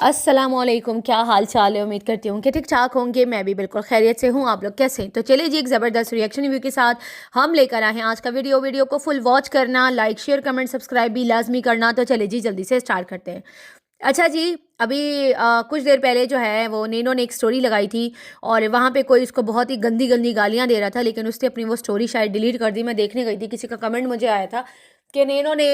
अस्सलाम वालेकुम, क्या हाल चाल है। उम्मीद करती हूँ कि ठीक ठाक होंगे। मैं भी बिल्कुल खैरियत से हूँ। आप लोग कैसे हैं? तो चलिए जी, एक ज़बरदस्त रिएक्शन रिव्यू के साथ हम लेकर आए हैं आज का वीडियो को फुल वॉच करना, लाइक शेयर कमेंट सब्सक्राइब भी लाजमी करना। तो चलिए जी, जल्दी से स्टार्ट करते हैं। अच्छा जी, अभी कुछ देर पहले जो है वो नैनो ने एक स्टोरी लगाई थी और वहाँ पे कोई उसको बहुत ही गंदी गंदी गालियाँ दे रहा था, लेकिन उसने अपनी वो स्टोरी शायद डिलीट कर दी। मैं देखने गई थी, किसी का कमेंट मुझे आया था कि नैनो ने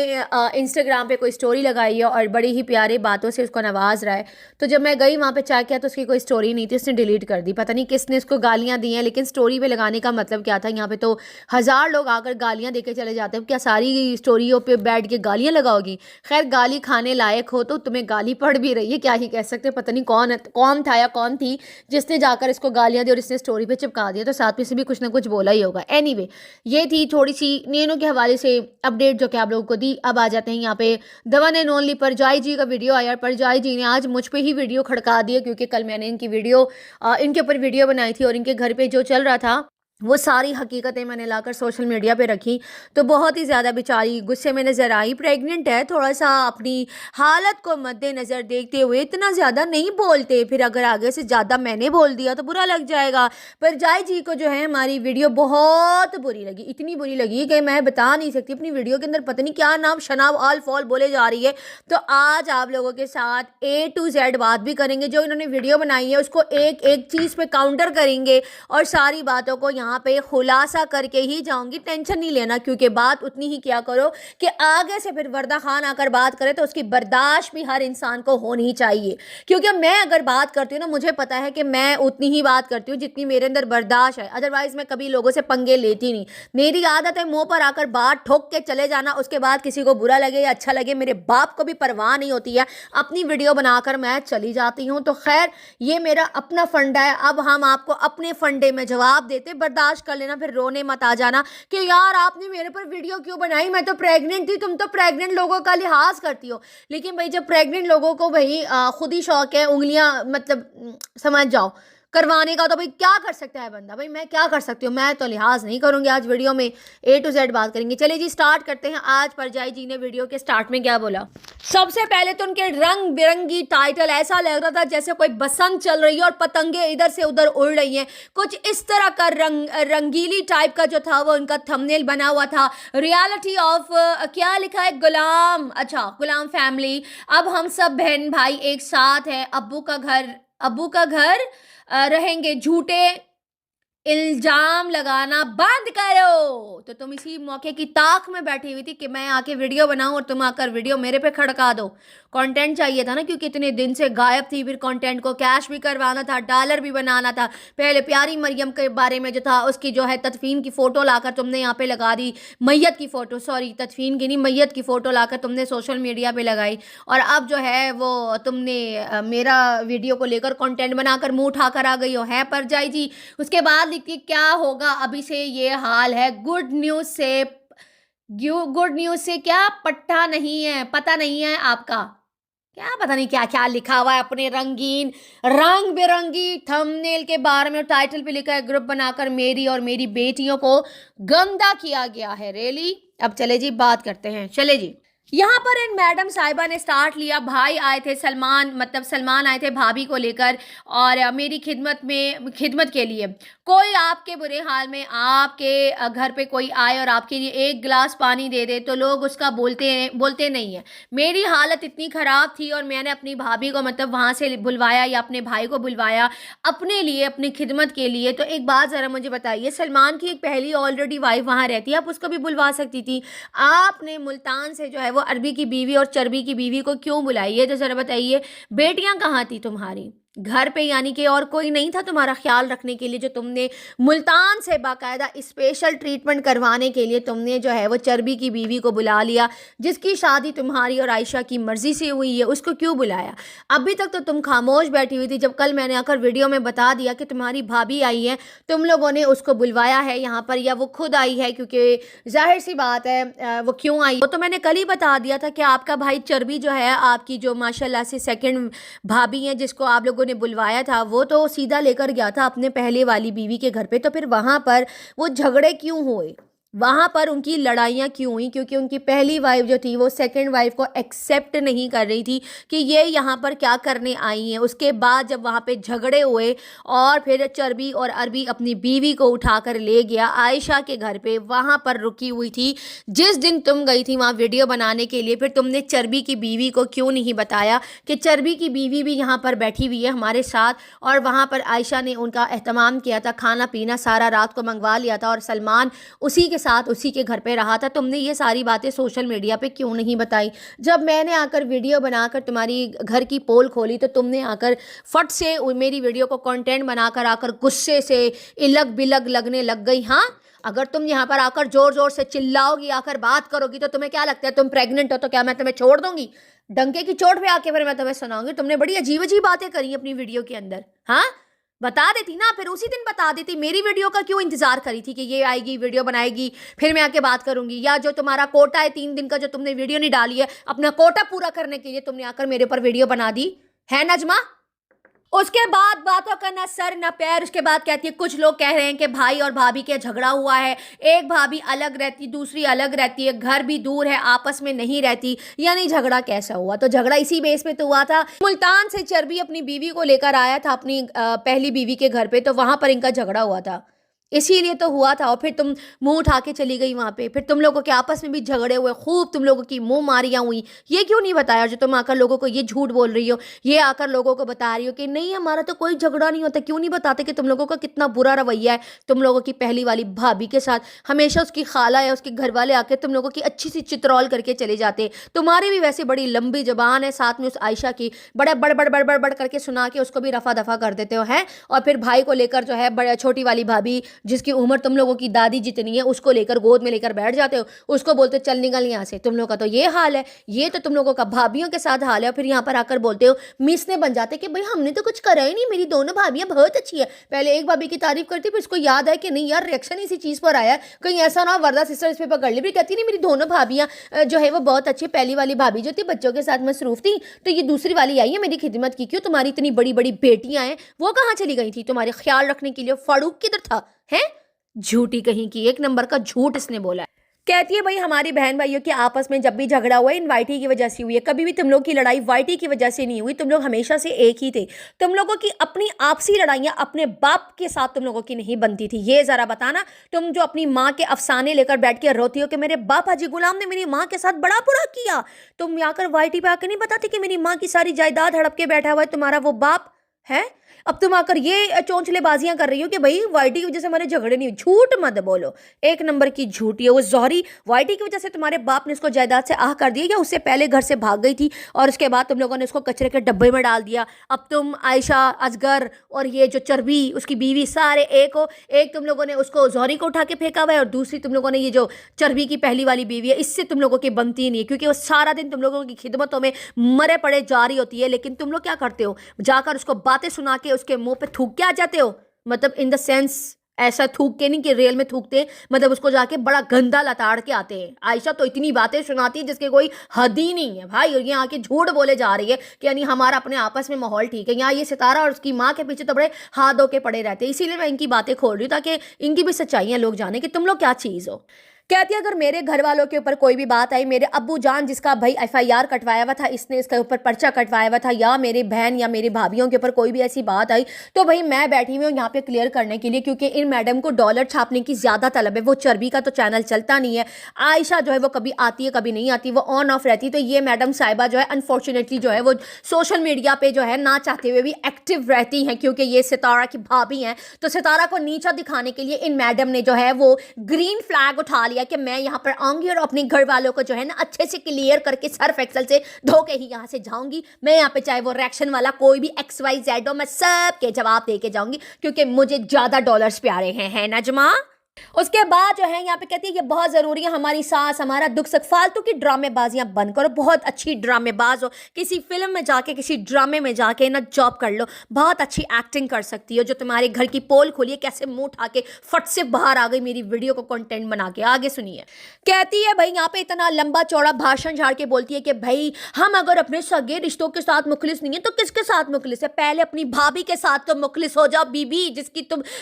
इंस्टाग्राम पे कोई स्टोरी लगाई है और बड़ी ही प्यारी बातों से उसको नवाज रहा है। तो जब मैं गई वहाँ पे चेक किया तो उसकी कोई स्टोरी नहीं थी, उसने डिलीट कर दी। पता नहीं किसने उसको गालियाँ दी हैं, लेकिन स्टोरी पे लगाने का मतलब क्या था? यहाँ पे तो हज़ार लोग आकर गालियाँ दे के चले जाते हैं। क्या सारी स्टोरियों पे बैठ के गालियाँ लगाओगी? खैर, गाली खाने लायक हो तो तुम्हें गाली पड़ भी रही है, क्या ही कह सकते। पता नहीं कौन था या कौन थी जिसने जाकर इसको गालियाँ दी और इसने स्टोरी पे चिपका दिया। तो साथ में से भी कुछ ना कुछ बोला ही होगा। एनीवे, ये थी थोड़ी सी नैनो के हवाले से अपडेट जो कि आप लोगों को दी। अब आ जाते हैं यहाँ पे द वन एंड ओनली परजाई जी का वीडियो आया। परजाई जी ने आज मुझ पे ही वीडियो खड़का दिया, क्योंकि कल मैंने इनके ऊपर वीडियो बनाई थी और इनके घर पे जो चल रहा था वो सारी हकीकतें मैंने लाकर सोशल मीडिया पे रखी। तो बहुत ही ज़्यादा बेचारी गुस्से में नज़र आई। प्रेग्नेंट है, थोड़ा सा अपनी हालत को मद्देनज़र देखते हुए इतना ज़्यादा नहीं बोलते, फिर अगर आगे से ज़्यादा मैंने बोल दिया तो बुरा लग जाएगा। पर जय जी को जो है हमारी वीडियो बहुत बुरी लगी, इतनी बुरी लगी कि मैं बता नहीं सकती। अपनी वीडियो के अंदर पता नहीं क्या नाम शनाब आल फॉल बोले जा रही है। तो आज आप लोगों के साथ A to Z बात भी करेंगे। जो इन्होंने वीडियो बनाई है उसको एक एक चीज़ पे काउंटर करेंगे और सारी बातों को यहाँ पे खुलासा करके ही जाऊंगी। टेंशन नहीं लेना, क्योंकि बात उतनी ही क्या करो कि आगे से फिर वर्दा खान आकर बात करे तो उसकी बर्दाश्त भी हर इंसान को होनी चाहिए। क्योंकि मैं अगर बात करती हूँ ना, मुझे पता है कि मैं उतनी ही बात करती हूँ जितनी मेरे अंदर बर्दाश्त है। अदरवाइज मैं कभी लोगों से पंगे लेती नहीं। मेरी आदत है मुंह पर आकर बात ठोक के चले जाना, उसके बाद किसी को बुरा लगे या अच्छा लगे मेरे बाप को भी परवाह नहीं होती है। अपनी वीडियो बनाकर मैं चली जाती हूँ। तो खैर, ये मेरा अपना फंडा है। अब हम आपको अपने फंडे में जवाब देते, बर्दाश्त कर लेना, फिर रोने मत आ जाना कि यार आपने मेरे पर वीडियो क्यों बनाई, मैं तो प्रेग्नेंट थी। तुम तो प्रेग्नेंट लोगों का लिहाज करती हो, लेकिन भाई जब प्रेग्नेंट लोगों को भाई खुद ही शौक है उंगलियां मतलब समझ जाओ करवाने का, तो भाई क्या कर सकता है बंदा? भाई मैं क्या कर सकती हूँ? मैं तो लिहाज नहीं करूंगी। आज वीडियो में A to Z बात करेंगे। चलिए जी, स्टार्ट करते हैं। आज परजाई जी ने वीडियो के स्टार्ट में क्या बोला? सबसे पहले तो उनके रंग बिरंगी टाइटल, ऐसा लग रहा था जैसे कोई बसंत चल रही है और पतंगे इधर से उधर उड़ रही हैं। कुछ इस तरह का रंगीली टाइप का जो था वो उनका थंबनेल बना हुआ था। रियलिटी ऑफ क्या लिखा है? गुलाम, अच्छा गुलाम फैमिली। अब हम सब बहन भाई एक साथ हैं। अब्बू का घर रहेंगे। झूठे इल्जाम लगाना बंद करो। तो तुम इसी मौके की ताक में बैठी हुई थी कि मैं आके वीडियो बनाऊं और तुम आकर वीडियो मेरे पे खड़का दो। कंटेंट चाहिए था ना, क्योंकि इतने दिन से गायब थी। फिर कंटेंट को कैश भी करवाना था, डॉलर भी बनाना था। पहले प्यारी मरियम के बारे में जो था उसकी जो है तदफीन की फ़ोटो लाकर तुमने यहाँ पे लगा दी। मैयत की फ़ोटो, सॉरी तदफीन की नहीं, मैयत की फ़ोटो लाकर तुमने सोशल मीडिया पे लगाई। और अब जो है वो तुमने मेरा वीडियो को लेकर कंटेंट बनाकर मुँह उठाकर आ गई हो, है परजाई जी। उसके बाद लिखती क्या होगा अभी से ये हाल है। गुड न्यूज़ से क्या पट्टा नहीं है, पता नहीं है आपका क्या? पता नहीं क्या क्या लिखा हुआ है अपने रंग बिरंगी थंबनेल के बारे में, और टाइटल पे लिखा है ग्रुप बनाकर मेरी और मेरी बेटियों को गंदा किया गया है। रियली? अब चले जी बात करते हैं। चले जी, यहाँ पर इन मैडम साहिबा ने स्टार्ट लिया। भाई आए थे सलमान आए थे भाभी को लेकर और मेरी खिदमत के लिए। कोई आपके बुरे हाल में आपके घर पे कोई आए और आपके लिए एक गिलास पानी दे दे तो लोग उसका बोलते नहीं है। मेरी हालत इतनी ख़राब थी और मैंने अपनी भाभी को वहाँ से बुलवाया या अपने भाई को बुलवाया अपने लिए, अपनी खिदमत के लिए। तो एक बात ज़रा मुझे बताइए, सलमान की एक पहली ऑलरेडी वाइफ वहाँ रहती है, आप उसको भी बुलवा सकती थी। आपने मुल्तान से जो है वो अरबी की बीवी और चर्बी की बीवी को क्यों बुलाई है? तो जरा बताइए, बेटियां कहाँ थी तुम्हारी घर पे? यानी कि और कोई नहीं था तुम्हारा ख्याल रखने के लिए, जो तुमने मुल्तान से बाकायदा स्पेशल ट्रीटमेंट करवाने के लिए तुमने जो है वो चर्बी की बीवी को बुला लिया, जिसकी शादी तुम्हारी और आयशा की मर्जी से हुई है, उसको क्यों बुलाया? अभी तक तो तुम खामोश बैठी हुई थी। जब कल मैंने आकर वीडियो में बता दिया कि तुम्हारी भाभी आई है, तुम लोगों ने उसको बुलवाया है यहाँ पर या वो खुद आई है? क्योंकि जाहिर सी बात है वो क्यों आई वो तो मैंने कल ही बता दिया था कि आपका भाई चर्बी जो है, आपकी जो माशाल्लाह से सेकंड भाभी हैं जिसको आप लोगों ने बुलवाया था, वो तो सीधा लेकर गया था अपने पहले वाली बीवी के घर पे। तो फिर वहाँ पर वो झगड़े क्यों हुए? वहाँ पर उनकी लड़ाइयाँ क्यों हुई? क्योंकि उनकी पहली वाइफ जो थी वो सेकंड वाइफ को एक्सेप्ट नहीं कर रही थी कि ये यहाँ पर क्या करने आई हैं। उसके बाद जब वहाँ पे झगड़े हुए और फिर चर्बी और अरबी अपनी बीवी को उठाकर ले गया आयशा के घर पे, वहाँ पर रुकी हुई थी। जिस दिन तुम गई थी वहाँ वीडियो बनाने के लिए, फिर तुमने चर्बी की बीवी को क्यों नहीं बताया कि चर्बी की बीवी भी यहाँ पर बैठी हुई है हमारे साथ, और वहाँ पर आयशा ने उनका एहतमाम किया था, खाना पीना सारा रात को मंगवा लिया था और सलमान उसी के साथ उसी के घर पे रहा था। तुमने ये सारी बातें सोशल मीडिया पे क्यों नहीं बताई? जब मैंने आकर वीडियो बनाकर तुम्हारी घर की पोल खोली तो तुमने आकर फट से मेरी वीडियो को कंटेंट बनाकर आकर गुस्से से इलग बिलग लगने लग गई। हाँ, अगर तुम यहाँ पर आकर जोर जोर से चिल्लाओगी, आकर बात करोगी, तो तुम्हें क्या लगता है तुम प्रेग्नेंट हो तो क्या मैं तुम्हें छोड़ दूंगी? डंके की चोट पे आके फिर मैं तुम्हें सुनाऊंगी। तुमने बड़ी अजीब अजीब बातें करी अपनी वीडियो के अंदर। हाँ, बता देती ना, फिर उसी दिन बता देती। मेरी वीडियो का क्यों इंतजार करी थी कि ये आएगी वीडियो बनाएगी फिर मैं आके बात करूंगी? या जो तुम्हारा कोटा है 3 दिन का, जो तुमने वीडियो नहीं डाली है, अपना कोटा पूरा करने के लिए तुमने आकर मेरे ऊपर वीडियो बना दी है नजमा? उसके बाद बातों का ना सर ना पैर। उसके बाद कहती है कुछ लोग कह रहे हैं कि भाई और भाभी के झगड़ा हुआ है, एक भाभी अलग रहती दूसरी अलग रहती है, घर भी दूर है, आपस में नहीं रहती। यानी झगड़ा कैसा हुआ? तो झगड़ा इसी बेस पे तो हुआ था। मुल्तान से चर्बी अपनी बीवी को लेकर आया था अपनी पहली बीवी के घर पे, तो वहां पर इनका झगड़ा हुआ था, इसीलिए तो हुआ था। और फिर तुम मुंह उठा के चली गई वहाँ पे, फिर तुम लोगों के आपस में भी झगड़े हुए, खूब तुम लोगों की मुंह मारियाँ हुई। ये क्यों नहीं बताया जो तुम आकर लोगों को ये झूठ बोल रही हो, ये आकर लोगों को बता रही हो कि नहीं हमारा तो कोई झगड़ा नहीं होता? क्यों नहीं बताते कि तुम लोगों का कितना बुरा रवैया है तुम लोगों की पहली वाली भाभी के साथ? हमेशा उसकी खाला या उसके घर वाले आके तुम लोगों की अच्छी सी चित्रौल करके चले जाते। तुम्हारी भी वैसे बड़ी लंबी जबान है, साथ में उस आयशा की बड़ा बड़ बड़ बड़ बड़ बड़ करके सुना के उसको भी रफा दफा कर देते हो हैं। और फिर भाई को लेकर जो है बड़ा छोटी वाली भाभी जिसकी उम्र तुम लोगों की दादी जितनी है उसको लेकर गोद में लेकर बैठ जाते हो, उसको बोलते हो चल निकल यहाँ से। तुम लोगों का तो ये हाल है, ये तो तुम लोगों का भाभीयों के साथ हाल है। और फिर यहाँ पर आकर बोलते हो मिसने बन जाते कि भाई हमने तो कुछ करा ही नहीं, मेरी दोनों भाभियां बहुत अच्छी है। पहले एक भाभी की तारीफ करती, फिर इसको याद है कि नहीं यार रिएक्शन इसी चीज पर आया है, कहीं ऐसा ना वरदा सिस्टर इस पे पकड़ ली, भी कहती नहीं मेरी दोनों भाभियां जो है वो बहुत अच्छी। पहली वाली भाभी जो थी बच्चों के साथ मसरूफ थी, तो ये दूसरी वाली आई है मेरी खिदमत की। क्यों तुम्हारी इतनी बड़ी बड़ी बेटियां हैं, वो कहाँ चली गई थी तुम्हारे ख्याल रखने के लिए? फारूक किधर था? है झूठी कहीं की, एक नंबर का झूठ इसने बोला है। कहती है भाई हमारी बहन भाइयों के आपस में जब भी झगड़ा हुआ है इन वाईटी की वजह से हुई है, कभी भी तुम लोग की लड़ाई वाईटी की वजह से नहीं हुई। तुम लोग हमेशा से एक ही थे। तुम लोगों की अपनी आपसी लड़ाइयां अपने बाप के साथ तुम लोगों की नहीं बनती थी। ये जरा बताना, तुम जो अपनी माँ के अफसाने लेकर बैठ के रोती हो कि मेरे बाप हाजी गुलाम ने मेरी माँ के साथ बड़ा बुरा किया, तुम आकर वाईटी पे आकर नहीं बताते कि मेरी माँ की सारी जायदाद हड़प के बैठा हुआ है तुम्हारा वो बाप है? अब तुम आकर ये चौंचलेबाजियां कर रही हो कि भाई वाईटी की वजह से हमारे झगड़े नहीं। झूठ मत बोलो, एक नंबर की झूठी है वो जौहरी। वाईटी की वजह से तुम्हारे बाप ने इसको जायदाद से आह कर दिया, या उससे पहले घर से भाग गई थी और उसके बाद तुम लोगों ने इसको कचरे के डब्बे में डाल दिया? अब तुम आयशा, असगर और ये जो चर्बी उसकी बीवी सारे एक हो। एक तुम लोगों ने उसको जौहरी को उठा के फेंका हुआ है, और दूसरी तुम लोगों ने ये जो चर्बी की पहली वाली बीवी है, इससे तुम लोगों की बनती ही नहीं है, क्योंकि वो सारा दिन तुम लोगों की खिदमतों में मरे पड़े जा रही होती है। लेकिन तुम लोग क्या करते हो, जाकर उसको बातें सुना के उसके मुंह पे थूक के आ जाते हो। मतलब इन द सेंस ऐसा थूक के नहीं कि रियल में थूकते, मतलब उसको जाके बड़ा गंदा लताड़ के आते हैं। आयशा तो इतनी बातें सुनाती है जिसके कोई हद ही नहीं है भाई। और यहाँ आके झूठ बोले जा रही है कि यानी हमारा अपने आपस में माहौल ठीक है। यहाँ ये सितारा और उसकी माँ के पीछे तो बड़े हाथ धो के पड़े रहते हैं। इसीलिए मैं इनकी बातें खोल रही हूँ ताकि इनकी भी सच्चाइयाँ लोग जाने कि तुम लोग क्या चीज़ हो। कहती है अगर मेरे घर वालों के ऊपर कोई भी बात आई, मेरे अब्बू जान जिसका भाई FIR कटवाया हुआ था, इसने इसके ऊपर पर्चा कटवाया हुआ था, या मेरी बहन या मेरी भाभीियों के ऊपर कोई भी ऐसी बात आई, तो भाई मैं बैठी हुई हूँ यहाँ पे क्लियर करने के लिए, क्योंकि इन मैडम को डॉलर छापने की ज़्यादा तलब है। वो चर्बी का तो चैनल चलता नहीं है, आयशा जो है वो कभी आती है कभी नहीं आती, वो ऑन ऑफ रहती है। तो ये मैडम साहिबा जो है अनफॉर्चुनेटली जो है वो सोशल मीडिया पे जो है ना चाहते हुए भी एक्टिव रहती हैं, क्योंकि ये सितारा की भाभी हैं। तो सितारा को नीचा दिखाने के लिए इन मैडम ने जो है वो ग्रीन फ्लैग उठा लिया कि मैं यहाँ पर आऊंगी और अपने घर वालों को जो है ना अच्छे से क्लियर करके सर्फ एक्सल से धो के ही यहाँ से जाऊंगी। मैं यहाँ पे चाहे वो रिएक्शन वाला कोई भी XYZ हो, मैं सब के जवाब दे के जाऊंगी, क्योंकि मुझे ज्यादा डॉलर्स प्यारे हैं, है नजमा? उसके बाद जो है यहाँ पे कहती है ये बहुत जरूरी है, हमारी सांस हमारा दुख सुख, फालतू की ड्रामेबाजियां बंद करो। बहुत अच्छी ड्रामेबाज हो, किसी फिल्म में जाके किसी ड्रामे में जाके ना जॉब कर लो, बहुत अच्छी एक्टिंग कर सकती हो। जो तुम्हारे घर की पोल खोली है, कैसे मुंह उठा के फट से बाहर आ गई मेरी वीडियो को कंटेंट बना के। आगे सुनिए। कहती है भाई यहाँ पे इतना लंबा चौड़ा भाषण झाड़ के बोलती है कि भाई हम अगर अपने सगे रिश्तों के साथ मुखलिस नहीं है तो किसके साथ मुखलिस है? पहले अपनी भाभी के साथ तो मुखलिस हो जाओ बीबी,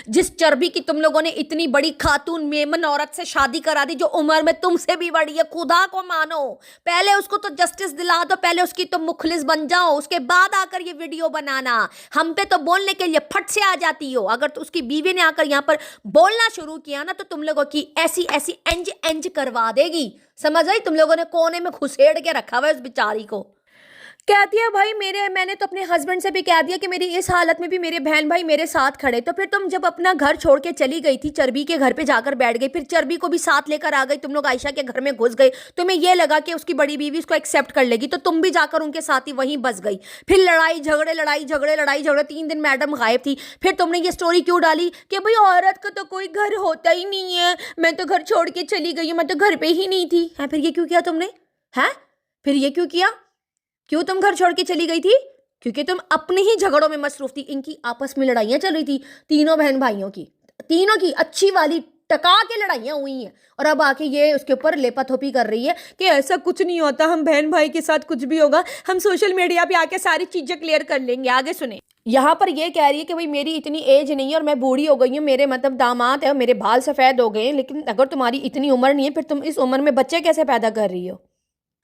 जिस चर्बी की तुम लोगों ने इतनी बड़ी खातून मेमन औरत से शादी करा दी जो उम्र में तुमसे भी बड़ी है। खुदा को मानो, पहले उसको तो जस्टिस दिला दो, पहले उसकी तो मुखलिस बन जाओ, उसके बाद आकर ये वीडियो बनाना। हम पे तो बोलने के लिए फट से आ जाती हो। अगर तो उसकी बीवी ने आकर यहाँ पर बोलना शुरू किया ना तो तुम लोगों की ऐसी ऐसी एंज एंज करवा देगी। समझ आई? तुम लोगों ने कोने में घुसेड़ के रखा हुआ है उस बेचारी को। कहती है भाई मैंने तो अपने हस्बैंड से भी कह दिया कि मेरी इस हालत में भी मेरे बहन भाई मेरे साथ खड़े। तो फिर तुम जब अपना घर छोड़ के चली गई थी, चर्बी के घर पे जाकर बैठ गई, फिर चर्बी को भी साथ लेकर आ गई, तुम लोग आयशा के घर में घुस गए, तुम्हें यह लगा कि उसकी बड़ी बीवी उसको एक्सेप्ट कर लेगी, तो तुम भी जाकर उनके साथ ही वहीं बस गई। फिर लड़ाई झगड़े 3 दिन मैडम गायब थी। फिर तुमने ये स्टोरी क्यों डाली कि भाई औरत का तो कोई घर होता ही नहीं है, मैं तो घर छोड़ के चली गई हूँ, मैं तो घर पे ही नहीं थी। है फिर ये क्यों किया तुमने? है फिर ये क्यों किया? क्यों तुम घर छोड़ के चली गई थी? क्योंकि तुम अपने ही झगड़ों में मसरूफ थी। इनकी आपस में लड़ाइयां चल रही थी, तीनों बहन भाइयों की, तीनों की अच्छी वाली टका के लड़ाइयां हुई हैं। और अब आके ये उसके ऊपर लेपाथोपी कर रही है कि ऐसा कुछ नहीं होता, हम बहन भाई के साथ कुछ भी होगा हम सोशल मीडिया पे आके सारी चीजें क्लियर कर लेंगे। आगे सुने। यहाँ पर ये कह रही है कि भाई मेरी इतनी एज नहीं है और मैं बूढ़ी हो गई हूँ, मेरे मतलब दामाद है और मेरे बाल सफ़ेद हो गए हैं, लेकिन अगर तुम्हारी इतनी उम्र नहीं है फिर तुम इस उम्र में बच्चे कैसे पैदा कर रही हो?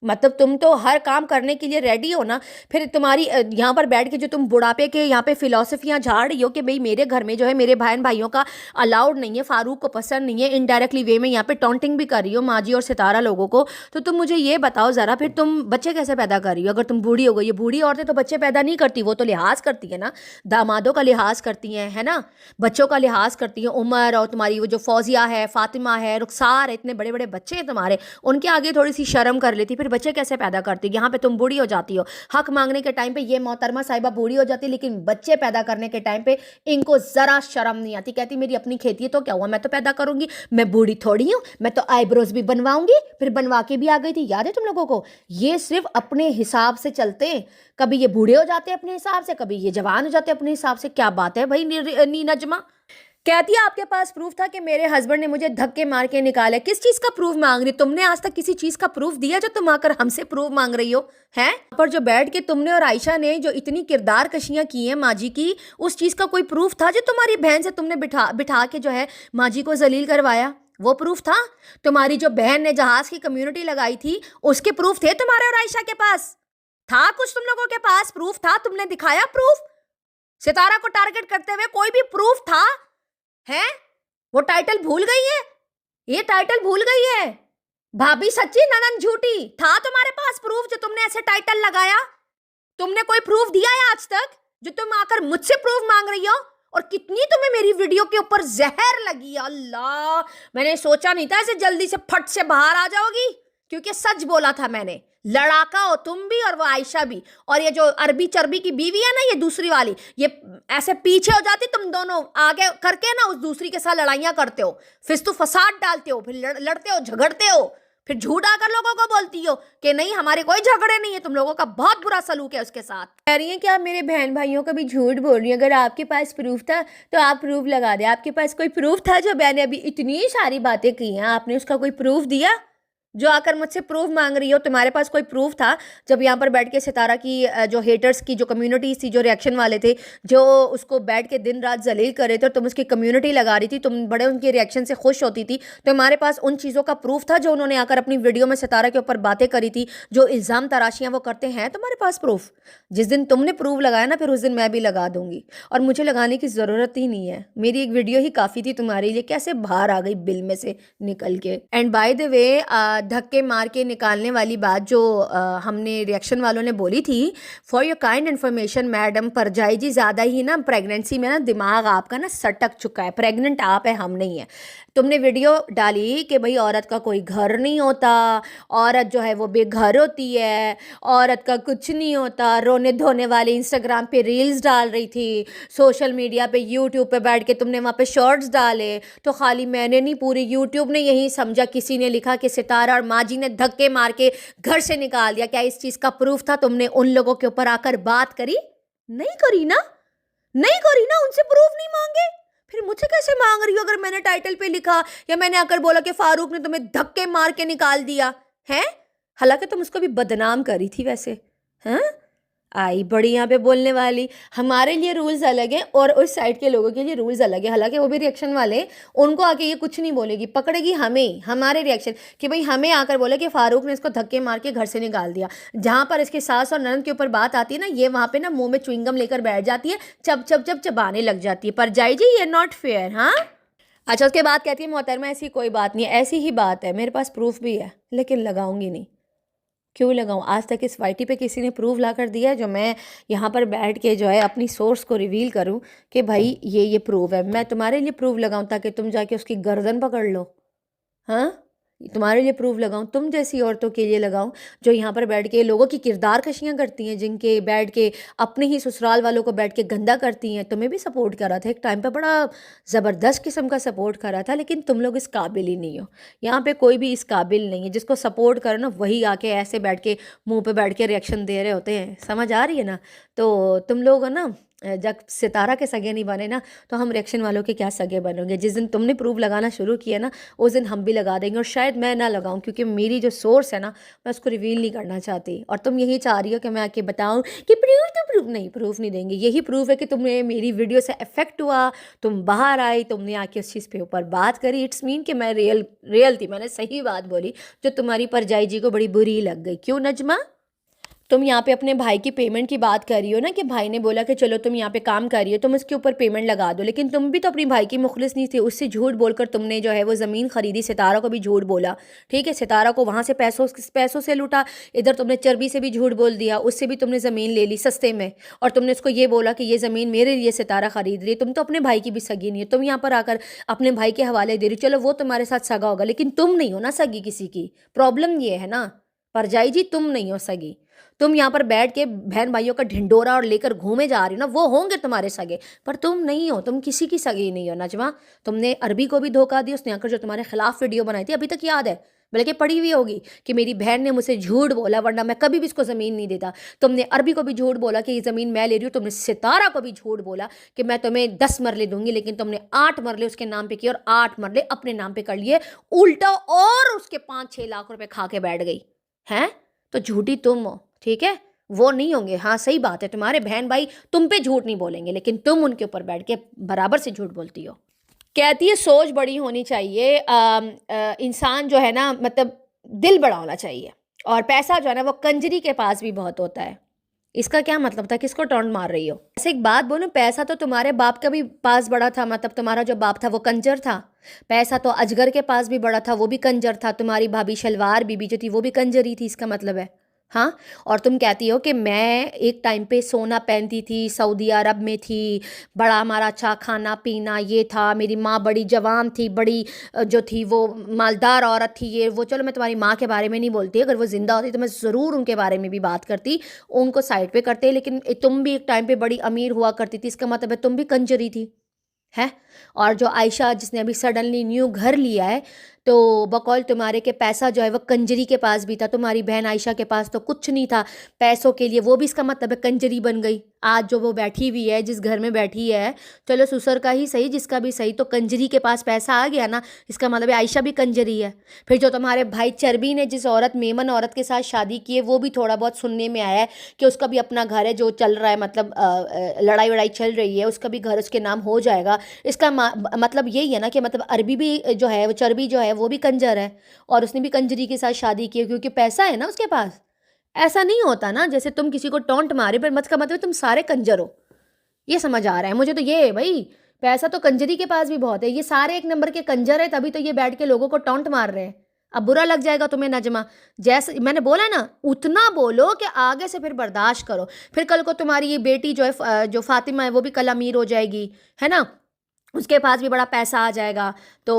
मतलब तुम तो हर काम करने के लिए रेडी हो ना। फिर तुम्हारी यहाँ पर बैठ के जो तुम बुढ़ापे के यहाँ पे फिलॉसफियाँ झाड़ रही हो कि भाई मेरे घर में जो है मेरे बहन भाइयों का अलाउड नहीं है, फारूक को पसंद नहीं है, इनडायरेक्टली वे में यहाँ पे टॉन्टिंग भी कर रही हो माजी और सितारा लोगों को। तो तुम मुझे ये बताओ ज़रा, फिर तुम बच्चे कैसे पैदा कर रही हो? अगर तुम बूढ़ी हो गई, ये बूढ़ी औरतें तो बच्चे पैदा नहीं करती, वो तो लिहाज करती है ना, दामादों का लिहाज करती हैं, है ना, बच्चों का लिहाज करती हैं। उमर और तुम्हारी वो जो फौजिया है, फातिमा है, रुखसार है, इतने बड़े बड़े बच्चे हैं तुम्हारे, उनके आगे थोड़ी सी शर्म कर लेती, फिर बच्चे कैसे पैदा करती? यहाँ पे तुम बूढ़ी हो जाती हो, हक मांगने के टाइम पे ये मोहतरमा साहिबा बूढ़ी हो जाती, लेकिन बच्चे पैदा करने के टाइम पे इनको जरा शर्म नहीं आती। कहती मेरी अपनी खेती है तो क्या हुआ, मैं तो पैदा करूंगी, मैं बूढ़ी थोड़ी हूँ, मैं तो आईब्रोज भी बनवाऊंगी। फिर बनवा के भी आ गई थी, याद है तुम लोगों को? ये सिर्फ अपने हिसाब से चलते हैं, कभी ये बूढ़े हो जाते हैं अपने हिसाब से, कभी ये जवान हो जाते हैं अपने हिसाब से। क्या बात है भाई नीनजमा? कहती है आपके पास प्रूफ था कि मेरे हस्बैंड ने मुझे धक्के मार के निकाला। किस चीज का प्रूफ मांग रही? तुमने आज तक किसी चीज का प्रूफ दिया जो तुम आकर हमसे प्रूफ मांग रही हो? हैं पर जो बैठ के तुमने और आयशा ने जो इतनी किरदार कशियां की हैं माजी की, उस चीज का कोई प्रूफ था जो तुम्हारी बहन से तुमने बिठा के जो है माजी को जलील करवाया? वो प्रूफ था? तुम्हारी जो बहन ने जहाज की कम्युनिटी लगाई थी उसके प्रूफ थे तुम्हारे और आयशा के पास? था कुछ तुम लोगों के पास प्रूफ? था? तुमने दिखाया प्रूफ? सितारा को टारगेट करते हुए कोई भी प्रूफ था? है वो टाइटल भूल गई है? ये टाइटल भूल गई है? भाभी सच्ची ननन झूठी। था तुम्हारे पास प्रूफ जो तुमने ऐसे टाइटल लगाया? तुमने कोई प्रूफ दिया है आज तक जो तुम आकर मुझसे प्रूफ मांग रही हो? और कितनी तुम्हें मेरी वीडियो के ऊपर जहर लगी, अल्लाह। मैंने सोचा नहीं था ऐसे जल्दी से फट से बाहर आ जाओगी, क्योंकि सच बोला था मैंने। लड़ाका हो तुम भी और वो आयशा भी। और ये जो अरबी चर्बी की बीवी है ना, ये दूसरी वाली, ये ऐसे पीछे हो जाती, तुम दोनों आगे करके ना उस दूसरी के साथ लड़ाइयां करते हो, फिस्तु फसाद डालते हो, फिर लड़ते हो, झगड़ते हो, फिर झूठ आकर लोगों को बोलती हो कि नहीं हमारे कोई झगड़े नहीं है। तुम लोगों का बहुत बुरा सलूक है उसके साथ। कह रही है कि आप मेरे बहन भाइयों का भी झूठ बोल रही हैं। अगर आपके पास प्रूफ था तो आप प्रूफ लगा दे। आपके पास कोई प्रूफ था? जो मैंने अभी इतनी सारी बातें की हैं, आपने उसका कोई प्रूफ दिया? जो आकर मुझसे प्रूफ मांग रही हो, तुम्हारे पास कोई प्रूफ था? जब यहाँ पर बैठ के सितारा की जो हेटर्स की जो कम्युनिटी थी, जो रिएक्शन वाले थे, जो उसको बैठ के दिन रात जलील कर रहे थे, तुम उसकी कम्युनिटी लगा रही थी, तुम बड़े उनके रिएक्शन से खुश होती थी, तो तुम्हारे पास उन चीज़ों का प्रूफ था जो उन्होंने आकर अपनी वीडियो में सितारा के ऊपर बातें करी थी, जो इल्ज़ाम तराशियाँ वो करते हैं? तुम्हारे पास प्रूफ? जिस दिन तुमने प्रूफ लगाया ना, फिर उस दिन मैं भी लगा दूंगी, और मुझे लगाने की ज़रूरत ही नहीं है। मेरी एक वीडियो ही काफ़ी थी तुम्हारे लिए। कैसे बाहर आ गई बिल में से निकल के। एंड बाय द वे, धक्के मार के निकालने वाली बात जो हमने रिएक्शन वालों ने बोली थी, for your kind information madam, परजाई जी ज़्यादा ही ना प्रेगनेंसी में ना दिमाग आपका ना सटक चुका है। प्रेग्नेंट आप है, हम नहीं है। तुमने वीडियो डाली कि भाई औरत का कोई घर नहीं होता, औरत जो है वो बेघर होती है, औरत का कुछ नहीं होता, रोने धोने वाले इंस्टाग्राम पे रील्स डाल रही थी, सोशल मीडिया पे यूट्यूब पे बैठ के तुमने वहाँ पे शॉर्ट्स डाले। तो खाली मैंने नहीं, पूरी यूट्यूब ने यही समझा। किसी ने लिखा कि सितारा और माजी ने धक्के मार के घर से निकाल दिया। क्या इस चीज़ का प्रूफ था? तुमने उन लोगों के ऊपर आकर बात करी? नहीं करी ना, नहीं करी ना, उनसे प्रूफ नहीं मांगे, फिर मुझसे कैसे मांग रही हो? अगर मैंने टाइटल पे लिखा या मैंने आकर बोला कि फारूक ने तुम्हें धक्के मार के निकाल दिया है, हालांकि तुम उसको भी बदनाम करी थी वैसे, हैं? आई बड़ी यहाँ पे बोलने वाली, हमारे लिए रूल्स अलग हैं और उस साइड के लोगों के लिए रूल्स अलग है। हालांकि वो भी रिएक्शन वाले हैं, उनको आके ये कुछ नहीं बोलेगी, पकड़ेगी हमें, हमारे रिएक्शन कि भाई हमें आकर बोले कि फारूक ने इसको धक्के मार के घर से निकाल दिया। जहाँ पर इसके सास और ननद के ऊपर बात आती है ना, ये वहाँ पे ना मुंह में च्युइंगम लेकर बैठ जाती है, चब चब चब चबाने लग जाती है। पर जाई जी ये नॉट फेयर। हाँ अच्छा, उसके बाद कहती है मोहतरमा ऐसी कोई बात नहीं है, ऐसी ही बात है, मेरे पास प्रूफ भी है लेकिन लगाऊंगी नहीं। क्यों लगाऊं? आज तक इस वाईटी पे किसी ने प्रूफ ला कर दिया है जो मैं यहाँ पर बैठ के जो है अपनी सोर्स को रिवील करूं कि भाई ये प्रूफ है? मैं तुम्हारे लिए प्रूफ लगाऊं ताकि तुम जाके उसकी गर्दन पकड़ लो? हाँ, तुम्हारे लिए प्रूफ लगाऊं, तुम जैसी औरतों के लिए लगाऊं जो यहाँ पर बैठ के लोगों की किरदार कशियाँ करती हैं, जिनके बैठ के अपने ही ससुराल वालों को बैठ के गंदा करती हैं। तुम्हें भी सपोर्ट करा था एक टाइम पे, बड़ा ज़बरदस्त किस्म का सपोर्ट करा था, लेकिन तुम लोग इस काबिल ही नहीं हो। यहाँ पे कोई भी इस काबिल नहीं है। जिसको सपोर्ट करो ना वही आके ऐसे बैठ के मुँह पे बैठ के रिएक्शन दे रहे होते हैं। समझ आ रही है ना? तो तुम लोग ना जब सितारा के सगे नहीं बने ना, तो हम रिएक्शन वालों के क्या सगे बनोगे? जिस दिन तुमने प्रूफ लगाना शुरू किया ना, उस दिन हम भी लगा देंगे। और शायद मैं ना लगाऊं, क्योंकि मेरी जो सोर्स है ना, मैं उसको रिवील नहीं करना चाहती। और तुम यही चाह रही हो कि मैं आके बताऊं कि प्रूफ नहीं, प्रूफ नहीं देंगे। यही प्रूफ है कि तुम्हें मेरी वीडियो से इफेक्ट हुआ, तुम बाहर आई, तुमने आके उस चीज़ पे ऊपर बात करी। इट्स मीन कि मैं रियल थी, मैंने सही बात बोली जो तुम्हारी परजाई जी को बड़ी बुरी लग गई। क्यों नजमा? तुम यहाँ पे अपने भाई की पेमेंट की बात कर रही हो ना, कि भाई ने बोला कि चलो तुम यहाँ पे काम कर रही हो, तुम उसके ऊपर पेमेंट लगा दो। लेकिन तुम भी तो अपनी भाई की मुखलिस नहीं थी। उससे झूठ बोलकर तुमने जो है वो ज़मीन खरीदी, सितारा को भी झूठ बोला। ठीक है, सितारा को वहाँ से पैसों से लूटा, इधर तुमने चर्बी से भी झूठ बोल दिया, उससे भी तुमने ज़मीन ले ली सस्ते में। और तुमने उसको ये बोला कि ये ज़मीन मेरे लिए सितारा खरीद रही है। तुम तो अपने भाई की भी सगी नहीं है, तुम यहाँ पर आकर अपने भाई के हवाले दे रही हो। चलो वो तुम्हारे साथ सगा होगा, लेकिन तुम नहीं हो ना सगी किसी की। प्रॉब्लम ये है ना परजाई जी, तुम नहीं हो सगी। तुम यहाँ पर बैठ के बहन भाइयों का ढिंडोरा और लेकर घूमे जा रही हो ना, वो होंगे तुम्हारे सगे, पर तुम नहीं हो। तुम किसी की सगी नहीं हो नजमा। तुमने अरबी को भी धोखा दिया, उसने आकर जो तुम्हारे खिलाफ वीडियो बनाई थी, अभी तक याद है, बल्कि पड़ी हुई होगी, कि मेरी बहन ने मुझसे झूठ बोला वरना मैं कभी भी इसको ज़मीन नहीं देता। तुमने अरबी को भी झूठ बोला कि ये ज़मीन मैं ले रही हूँ। तुमने सितारा को भी झूठ बोला कि मैं तुम्हें 10 मरले दूंगी, लेकिन तुमने 8 मरले उसके नाम पे किए और 8 मरले अपने नाम पे कर लिए उल्टा, और उसके 5-6 लाख रुपए खा के बैठ गई हैं। तो झूठी तुम हो, ठीक है, वो नहीं होंगे। हाँ सही बात है, तुम्हारे बहन भाई तुम पे झूठ नहीं बोलेंगे, लेकिन तुम उनके ऊपर बैठ के बराबर से झूठ बोलती हो। कहती है सोच बड़ी होनी चाहिए, इंसान जो है ना, मतलब दिल बड़ा होना चाहिए। और पैसा जो है ना वो कंजरी के पास भी बहुत होता है। इसका क्या मतलब था? किसको टॉन्ट मार रही हो? ऐसे एक बात बोलूं, पैसा तो तुम्हारे बाप का भी पास बड़ा था, मतलब तुम्हारा जो बाप था वो कंजर था। पैसा तो अजगर के पास भी बड़ा था, वो भी कंजर था। तुम्हारी भाभी शलवार बीबी जो थी वो भी कंजरी थी, इसका मतलब है। हाँ, और तुम कहती हो कि मैं एक टाइम पे सोना पहनती थी, सऊदी अरब में थी, बड़ा हमारा अच्छा खाना पीना ये था, मेरी माँ बड़ी जवान थी, बड़ी जो थी वो मालदार औरत थी, ये वो। चलो मैं तुम्हारी माँ के बारे में नहीं बोलती, अगर वो ज़िंदा होती तो मैं ज़रूर उनके बारे में भी बात करती, उनको साइड पे करते। लेकिन तुम भी एक टाइम पे बड़ी अमीर हुआ करती थी, इसका मतलब है तुम भी कंजरी थी है। और जो आयशा जिसने अभी सडनली न्यू घर लिया है, तो बकौल तुम्हारे के पैसा जो है वो कंजरी के पास भी था। तुम्हारी बहन आयशा के पास तो कुछ नहीं था पैसों के लिए, वो भी इसका मतलब है कंजरी बन गई। आज जो वो बैठी हुई है, जिस घर में बैठी है, चलो ससुर का ही सही, जिसका भी सही, तो कंजरी के पास पैसा आ गया ना, इसका मतलब है आयशा भी कंजरी है। फिर जो तुम्हारे भाई चर्बी ने जिस औरत मेमन औरत के साथ शादी की है, वो भी थोड़ा बहुत सुनने में आया है कि उसका भी अपना घर है जो चल रहा है, मतलब लड़ाई वड़ाई चल रही है, उसका भी घर उसके नाम हो जाएगा। इसका मतलब यही है ना कि मतलब अरबी भी जो है, वो चर्बी जो है वो भी कंजर है, और उसने भी कंजरी के साथ शादी की है, क्योंकि पैसा है ना उसके पास। ऐसा नहीं होता ना जैसे तुम किसी को टॉन्ट मारे, पर मत का मतलब तुम सारे कंजर हो, ये समझ आ रहा है मुझे। तो ये है भाई, पैसा तो कंजरी के पास भी बहुत है, ये सारे एक नंबर के कंजर है, तभी तो ये बैठ के लोगों को टॉन्ट मार रहे हैं। अब बुरा लग जाएगा तुम्हें नजमा, जैसे मैंने बोला ना, उतना बोलो कि आगे से फिर बर्दाश्त करो। फिर कल को तुम्हारी ये बेटी जो है, जो फातिमा है, वो भी कल अमीर हो जाएगी, है ना, उसके पास भी बड़ा पैसा आ जाएगा। तो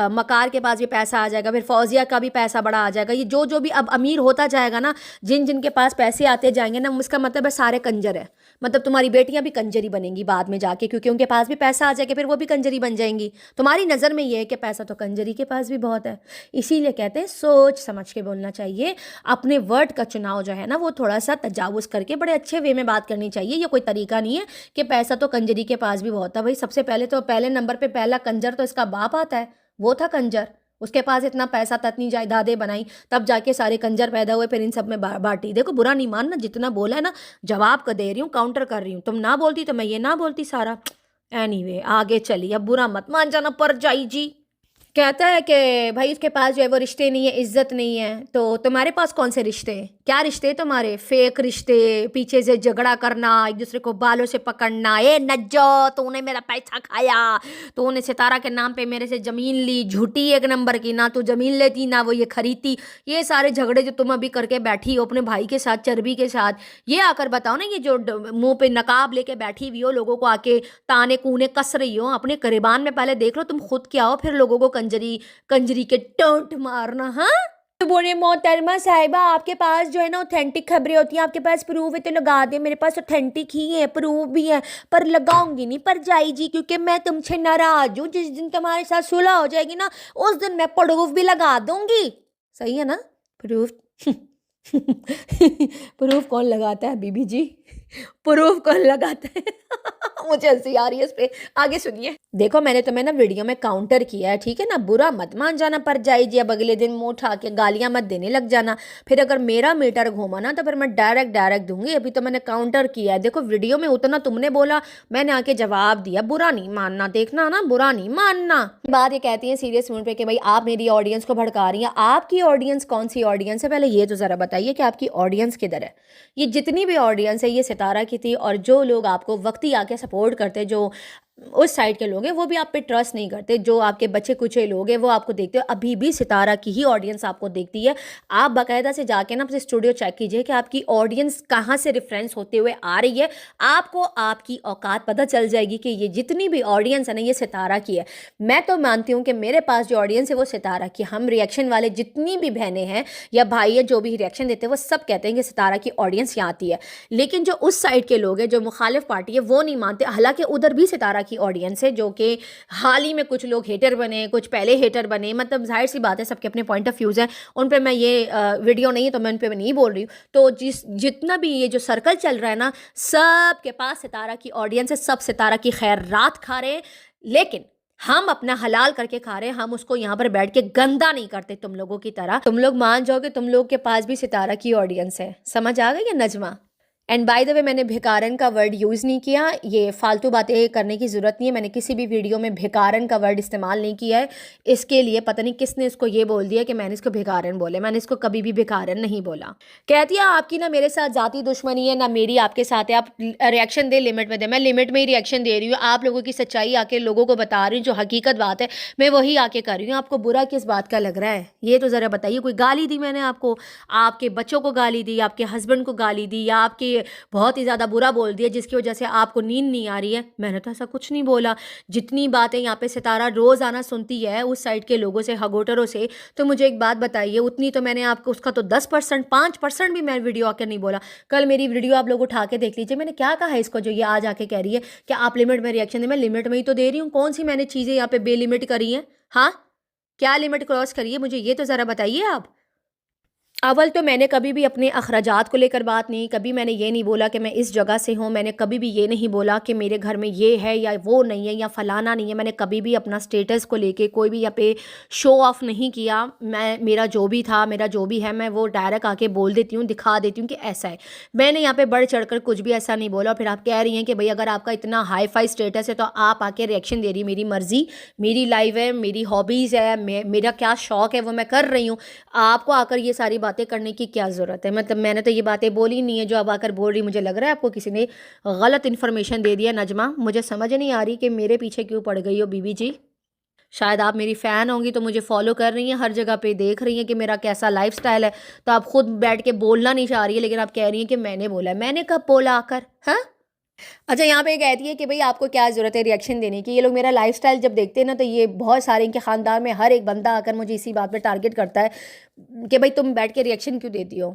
मकार के पास भी पैसा आ जाएगा, फिर फौजिया का भी पैसा बड़ा आ जाएगा। ये जो जो भी अब अमीर होता जाएगा ना, जिन जिन के पास पैसे आते जाएंगे ना, उसका मतलब है सारे कंजर है। मतलब तुम्हारी बेटियां भी कंजरी बनेंगी बाद में जाके, क्योंकि उनके पास भी पैसा आ जाएगा, फिर वो भी कंजरी बन जाएंगी। तुम्हारी नज़र में ये है कि पैसा तो कंजरी के पास भी बहुत है। इसीलिए कहते हैं सोच समझ के बोलना चाहिए। अपने वर्ड का चुनाव जो है ना, वो थोड़ा सा तजावुज़ करके बड़े अच्छे वे में बात करनी चाहिए। ये कोई तरीका नहीं है कि पैसा तो कंजरी के पास भी बहुत है। भाई सबसे पहले तो पहले नंबर पे पहला कंजर तो इसका बाप आता है, वो था कंजर, اس کے پاس اتنا پیسہ تھا، اتنی جائیدادیں بنائی، تب جا کے سارے کنجر پیدا ہوئے، پھر ان سب میں بانٹی. دیکھو برا نہیں ماننا، جتنا بولا ہے نا جواب کو دے رہی ہوں، کاؤنٹر کر رہی ہوں. تم نہ بولتی تو میں یہ نہ بولتی سارا. اینی وے آگے چلی، اب برا مت مان جانا پر جائی جی. کہتا ہے کہ بھائی اس کے پاس جو ہے وہ رشتے نہیں ہے، عزت نہیں ہے. تو تمہارے پاس کون سے رشتے ہیں؟ کیا رشتے تمہارے؟ فیک رشتے، پیچھے سے جھگڑا کرنا، ایک دوسرے کو بالوں سے پکڑنا. اے نجو تو نے میرا پیسہ کھایا، تو نے ستارہ کے نام پہ میرے سے زمین لی، جھوٹی ایک نمبر کی، نہ تو زمین لیتی نہ وہ یہ خریدتی. یہ سارے جھگڑے جو تم ابھی کر کے بیٹھی ہو اپنے بھائی کے ساتھ، چربی کے ساتھ، یہ آ کر بتاؤ نا. یہ جو منہ پہ نقاب لے کے بیٹھی ہوئی ہو، لوگوں کو آ کے تانے کونے کس رہی ہو، اپنے گریبان میں پہلے دیکھ لو تم خود کیا ہو، پھر لوگوں کو کنجری کے ٹونٹ مارنا. ہاں تو بولے محترمہ صاحبہ آپ کے پاس جو ہے نا اوتھینٹک خبریں ہوتی ہیں، آپ کے پاس پروف ہے تو لگا دیں. میرے پاس اوتھینٹک ہی ہے، پروف بھی ہے، پر لگاؤں گی نہیں پر جائی جی، کیونکہ میں تم سے ناراض ہوں. جس دن تمہارے ساتھ صلح ہو جائے گی نا اس دن میں پروف بھی لگا دوں گی. صحیح ہے نا؟ پروف پروف کون لگاتا ہے بی بی جی؟ پروف کون لگاتا ہے؟ مجھے ہنسی آ رہی ہے اس پہ. آگے سنیے. دیکھو میں نے تمہیں نا ویڈیو میں کاؤنٹر کیا ہے، ٹھیک ہے نا؟ برا مت مان جانا پر جائی جی. اب اگلے دن منہ اٹھا کے گالیاں مت دینے لگ جانا. پھر اگر میرا میٹر گھوما نا تو پھر میں ڈائریکٹ دوں گی. ابھی تو میں نے کاؤنٹر کیا ہے. دیکھو ویڈیو میں اتنا تم نے بولا، میں نے آ کے جواب دیا. برا نہیں ماننا، دیکھنا نا، برا نہیں ماننا. بات یہ کہتی ہیں سیریس موڈ پہ کہ بھائی آپ میری آڈینس کو بھڑکا رہی ہیں. آپ کی آڈینس کون سی آڈینس ہے؟ پہلے یہ تو ذرا بتائیے کہ آپ کی آڈینس کدھر ہے. یہ جتنی بھی آڈینس ہے یہ ستارہ کی تھی، اور جو لوگ آپ کو وقتی آ کے سپورٹ کرتے، جو اس سائڈ کے لوگ ہیں وہ بھی آپ پہ ٹرسٹ نہیں کرتے. جو آپ کے بچے کچے لوگ ہیں وہ آپ کو دیکھتے ہو. ابھی بھی ستارہ کی ہی آڈینس آپ کو دیکھتی ہے. آپ باقاعدہ سے جا کے نا اپنے اسٹوڈیو چیک کیجئے کہ آپ کی آڈینس کہاں سے ریفرنس ہوتے ہوئے آ رہی ہے. آپ کو آپ کی اوقات پتہ چل جائے گی کہ یہ جتنی بھی آڈینس ہے نا یہ ستارہ کی ہے. میں تو مانتی ہوں کہ میرے پاس جو آڈینس ہے وہ ستارہ کی. ہم ریئیکشن والے جتنی بھی بہنیں ہیں یا بھائی ہیں جو بھی ریئیکشن دیتے ہیں وہ سب کہتے ہیں کہ ستارہ کی آڈینس یہاں آتی ہے. لیکن جو اس سائڈ کے لوگ ہیں، جو مخالف پارٹی ہے، وہ نہیں مانتے. حالانکہ ادھر بھی ستارہ کی آڈینس ہے، جو کہ حال ہی میں کچھ لوگ ہیٹر بنے، کچھ پہلے ہیٹر بنے. مطلب ظاہر سی بات ہے سب کے اپنے پوائنٹ آف ویوز ہیں. ان پہ میں یہ ویڈیو نہیں ہے تو میں ان پہ نہیں بول رہی ہوں. تو جتنا بھی یہ جو سرکل چل رہا ہے نا سب کے پاس ستارہ کی آڈینس ہے. سب ستارہ کی خیرات کھا رہے ہیں، لیکن ہم اپنا حلال کر کے کھا رہے ہیں. ہم اس کو یہاں پر بیٹھ کے گندا نہیں کرتے تم لوگوں کی طرح. تم لوگ مان جاؤ کہ تم لوگ کے پاس بھی ستارہ کی آڈینس ہے. سمجھ آ گئی ہے نجمہ؟ اینڈ بائی دا وے میں نے بھیکارن کا ورڈ یوز نہیں کیا. یہ فالتو باتیں کرنے کی ضرورت نہیں ہے. میں نے کسی بھی ویڈیو میں بھیکارن کا ورڈ استعمال نہیں کیا ہے. اس کے لیے پتہ نہیں کس نے اس کو یہ بول دیا کہ میں نے اس کو بھیکارن بولے. میں نے اس کو کبھی بھی بھیکارن نہیں بولا. کہتی ہے آپ کی نہ میرے ساتھ ذاتی دشمنی ہے نہ میری آپ کے ساتھ ہے. آپ ریئیکشن دیں لمٹ میں دیں. میں لمٹ میں ہی ریئیکشن دے رہی ہوں. آپ لوگوں کی سچائی آ کے لوگوں کو بتا رہی ہوں. جو حقیقت بات ہے میں وہی آ کے کر رہی ہوں. آپ کو برا کس بات کا لگ رہا ہے یہ تو ذرا بتائیے. کوئی گالی دی میں نے آپ کو؟ آپ کے بچوں کو گالی دی، آپ کے ہسبینڈ کو گالی دی، یا آپ کے بہت ہی زیادہ برا بول دیا جس کی وجہ سے آپ کو نیند نہیں آ رہی ہے؟ میں نے تو ایسا کچھ نہیں بولا. جتنی باتیں یہاں پہ ستارہ روزانہ سنتی ہے اس سائڈ کے لوگوں سے، ہگوٹروں سے، تو مجھے ایک بات بتائیے اتنی تو میں نے آپ کو، اس کا تو 10%، 5% بھی میں ویڈیو آ کے نہیں بولا. کل میری ویڈیو آپ لوگ اٹھا کے دیکھ لیجیے. میں نے کیا کہا ہے اس کو جو یہ آج آ کے کہہ رہی ہے کہ آپ لمٹ میں ریئیکشن دیں؟ میں لمٹ میں ہی تو دے رہی ہوں. کون سی میں نے چیزیں یہاں پہ بے لمٹ کری ہیں؟ ہاں کیا لمٹ کراس کری ہے مجھے یہ تو ذرا بتائیے آپ. اول تو میں نے کبھی بھی اپنے اخراجات کو لے کر بات نہیں. کبھی میں نے یہ نہیں بولا کہ میں اس جگہ سے ہوں. میں نے کبھی بھی یہ نہیں بولا کہ میرے گھر میں یہ ہے یا وہ نہیں ہے یا فلانا نہیں ہے. میں نے کبھی بھی اپنا سٹیٹس کو لے کے کوئی بھی یہاں پہ شو آف نہیں کیا. میرا جو بھی تھا، میرا جو بھی ہے، میں وہ ڈائریکٹ آ کے بول دیتی ہوں، دکھا دیتی ہوں کہ ایسا ہے. میں نے یہاں پہ بڑھ چڑھ کر کچھ بھی ایسا نہیں بولا. پھر آپ کہہ رہی ہیں کہ بھئی اگر آپ کا اتنا ہائی فائی سٹیٹس ہے تو آپ آ کے ریئیکشن دے رہی. میری مرضی، میری لائف ہے، میری ہابیز ہے، میرا کیا شوق ہے وہ میں کر رہی ہوں. آپ کو آ کر یہ ساری باتیں کرنے کی کیا ضرورت ہے؟ مطلب میں نے تو یہ باتیں بولی نہیں ہے جو اب آ کر بول رہی. مجھے لگ رہا ہے آپ کو کسی نے غلط انفارمیشن دے دیا. نجمہ مجھے سمجھ نہیں آ رہی کہ میرے پیچھے کیوں پڑ گئی ہو بی بی جی. شاید آپ میری فین ہوں گی تو مجھے فالو کر رہی ہیں، ہر جگہ پہ دیکھ رہی ہیں کہ میرا کیسا لائف سٹائل ہے، تو آپ خود بیٹھ کے بولنا نہیں چاہ رہی ہے، لیکن آپ کہہ رہی ہیں کہ میں نے بولا ہے. میں نے کب بولا آ کر؟ ہاں اچھا یہاں پہ یہ کہتی ہے کہ بھئی آپ کو کیا ضرورت ہے ریئیکشن دینے کی. یہ لوگ میرا لائف سٹائل جب دیکھتے ہیں نا تو یہ بہت سارے ان کے خاندان میں ہر ایک بندہ آ کر مجھے اسی بات پہ ٹارگٹ کرتا ہے کہ بھئی تم بیٹھ کے ریئیکشن کیوں دیتی ہو.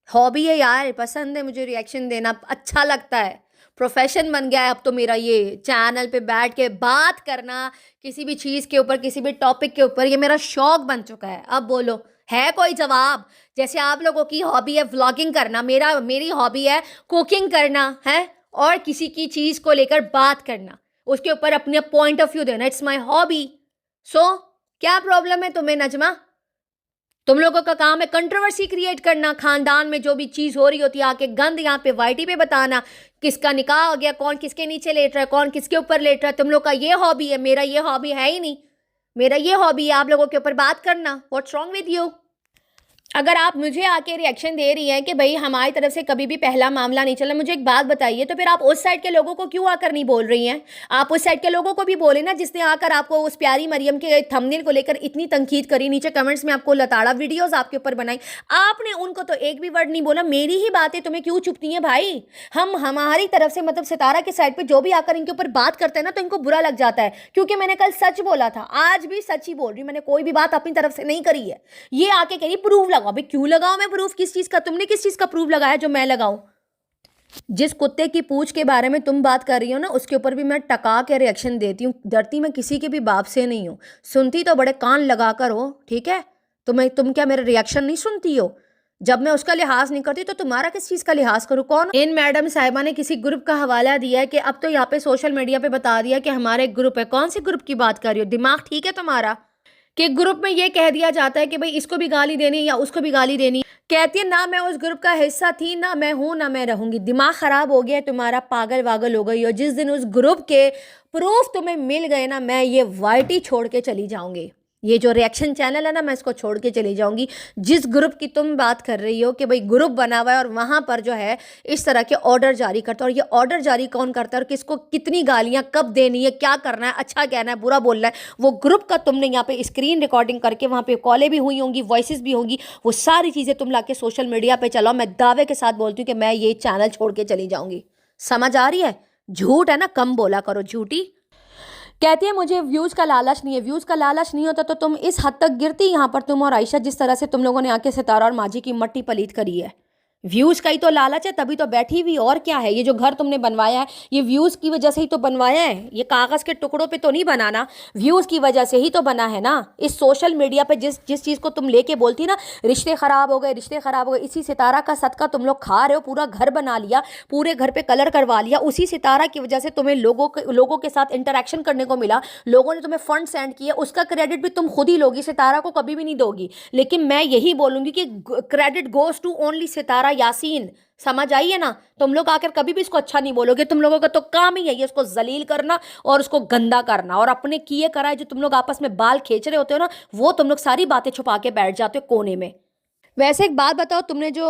ہابی ہے یار، پسند ہے مجھے ریئیکشن دینا، اچھا لگتا ہے، پروفیشن بن گیا ہے اب تو میرا یہ چینل پہ بیٹھ کے بات کرنا کسی بھی چیز کے اوپر، کسی بھی ٹاپک کے اوپر. یہ میرا شوق بن چکا ہے. اب بولو ہے کوئی جواب؟ جیسے آپ لوگوں کی ہابی ہے ولاگنگ کرنا، میری ہابی ہے کوکنگ کرنا ہے، اور کسی کی چیز کو لے کر بات کرنا، اس کے اوپر اپنے پوائنٹ آف ویو دینا. It's my hobby. سو क्या प्रॉब्लम है तुम्हें नजमा? तुम लोगों का काम है कंट्रोवर्सी क्रिएट करना, खानदान में जो भी चीज हो रही होती है आके गंद यहाँ पे वाईटी पे बताना, किसका निकाह हो गया, कौन किसके नीचे लेट रहा है, कौन किसके ऊपर लेट रहा है। तुम लोग का ये हॉबी है, मेरा ये हॉबी है ही नहीं। मेरा ये हॉबी है आप लोगों के ऊपर बात करना। What's wrong with you? अगर आप मुझे आके रिएक्शन दे रही हैं कि भाई हमारी तरफ से कभी भी पहला मामला नहीं चला, मुझे एक बात बताइए, तो फिर आप उस साइड के लोगों को क्यों आकर नहीं बोल रही हैं? आप उस साइड के लोगों को भी बोले ना, जिसने आकर आपको उस प्यारी मरियम के थंबनेल को लेकर इतनी तनकीद करी, नीचे कमेंट्स में आपको लताड़ा वीडियोस आपके ऊपर बनाई, आपने उनको तो एक भी वर्ड नहीं बोला। मेरी ही बातें तुम्हें क्यों चुभती हैं भाई? हमारी तरफ से मतलब सितारा के साइड पर जो भी आकर इनके ऊपर बात करते हैं ना, तो इनको बुरा लग जाता है, क्योंकि मैंने कल सच बोला था, आज भी सच ही बोल रही हूँ, मैंने कोई भी बात अपनी तरफ से नहीं करी है। ये आके कह रही प्रूफ लगाओ। भाई क्यों लगाओ मैं प्रूफ? किस चीज का? तुमने किस चीज का प्रूफ लगाया जो मैं लगाऊं? जिस कुत्ते की पूंछ के बारे में तुम बात कर रही हो ना, उसके ऊपर भी मैं टका के रिएक्शन देती हूँ। डरती मैं किसी के भी बाप से नहीं हूँ। सुनती तो बड़े कान लगाकर हो, ठीक है? तुम क्या मेरा रिएक्शन नहीं सुनती हो? जब मैं उसका लिहाज नहीं करती तो तुम्हारा किस चीज का लिहाज करूँ? कौन? इन मैडम साहिबा ने किसी ग्रुप का हवाला दिया है कि अब तो यहाँ पे सोशल मीडिया पे बता दिया कि हमारा एक ग्रुप है। कौन से ग्रुप की बात कर रही हो? दिमाग ठीक है तुम्हारा? कि ग्रुप में ये कह दिया जाता है कि भाई इसको भी गाली देनी या उसको भी गाली देनी। कहती है ना मैं उस ग्रुप का हिस्सा थी, ना मैं हूं, ना मैं रहूंगी। दिमाग खराब हो गया है तुम्हारा, पागल वागल हो गई हो। जिस दिन उस ग्रुप के प्रूफ तुम्हें मिल गए ना, मैं ये वाईटी छोड़ के चली जाऊंगी। ये जो रिएक्शन चैनल है ना, मैं इसको छोड़ के चली जाऊंगी। जिस ग्रुप की तुम बात कर रही हो कि भाई ग्रुप बना हुआ है और वहां पर जो है इस तरह के ऑर्डर जारी करता है, और ये ऑर्डर जारी कौन करता है और किसको कितनी गालियां कब देनी है, क्या करना है, अच्छा कहना है, बुरा बोलना है, वो ग्रुप का तुमने यहाँ पे स्क्रीन रिकॉर्डिंग करके, वहां पे कॉलें भी हुई होंगी, वॉइसेस भी होंगी, वो सारी चीजें तुम लाके सोशल मीडिया पे चलाओ। मैं दावे के साथ बोलती हूँ कि मैं ये चैनल छोड़ के चली जाऊंगी। समझ आ रही है? झूठ है ना, कम बोला करो झूठी। कहती है मुझे व्यूज का लालच नहीं है। व्यूज का लालच नहीं होता तो तुम इस हद तक गिरती यहाँ पर, तुम और आयशा, जिस तरह से तुम लोगों ने आके सितारा और माजी की मट्टी पलीत करी है। व्यूज का ही तो लालच है, तभी तो बैठी हुई। और क्या है? ये जो घर तुमने बनवाया है, ये व्यूज की वजह से ही तो बनवाया है। ये कागज के टुकड़ों पे तो नहीं बनाना, व्यूज की वजह से ही तो बना है ना। इस सोशल मीडिया पे जिस जिस चीज को तुम लेके बोलती ना, रिश्ते खराब हो गए, रिश्ते खराब हो गए, इसी सितारा का सदका तुम लोग खा रहे हो। पूरा घर बना लिया, पूरे घर पे कलर करवा लिया, उसी सितारा की वजह से तुम्हें लोगों के साथ इंटरेक्शन करने को मिला, लोगों ने तुम्हें फंड सेंड किया, उसका क्रेडिट भी तुम खुद ही लोगी, सितारा को कभी भी नहीं दोगी। लेकिन मैं यही बोलूंगी कि क्रेडिट गोज टू ओनली सितारा यासीन। समझ आई है ना? तुम लोग आकर कभी भी इसको अच्छा नहीं बोलोगे। तुम लोगों का तो काम ही है ये उसको जलील करना और उसको गंदा करना, और अपने किए कराए जो तुम लोग आपस में बाल खींच रहे होते हो ना, वो तुम लोग सारी बातें छुपा के बैठ जाते हो कोने में। वैसे एक बात बताओ, तुमने जो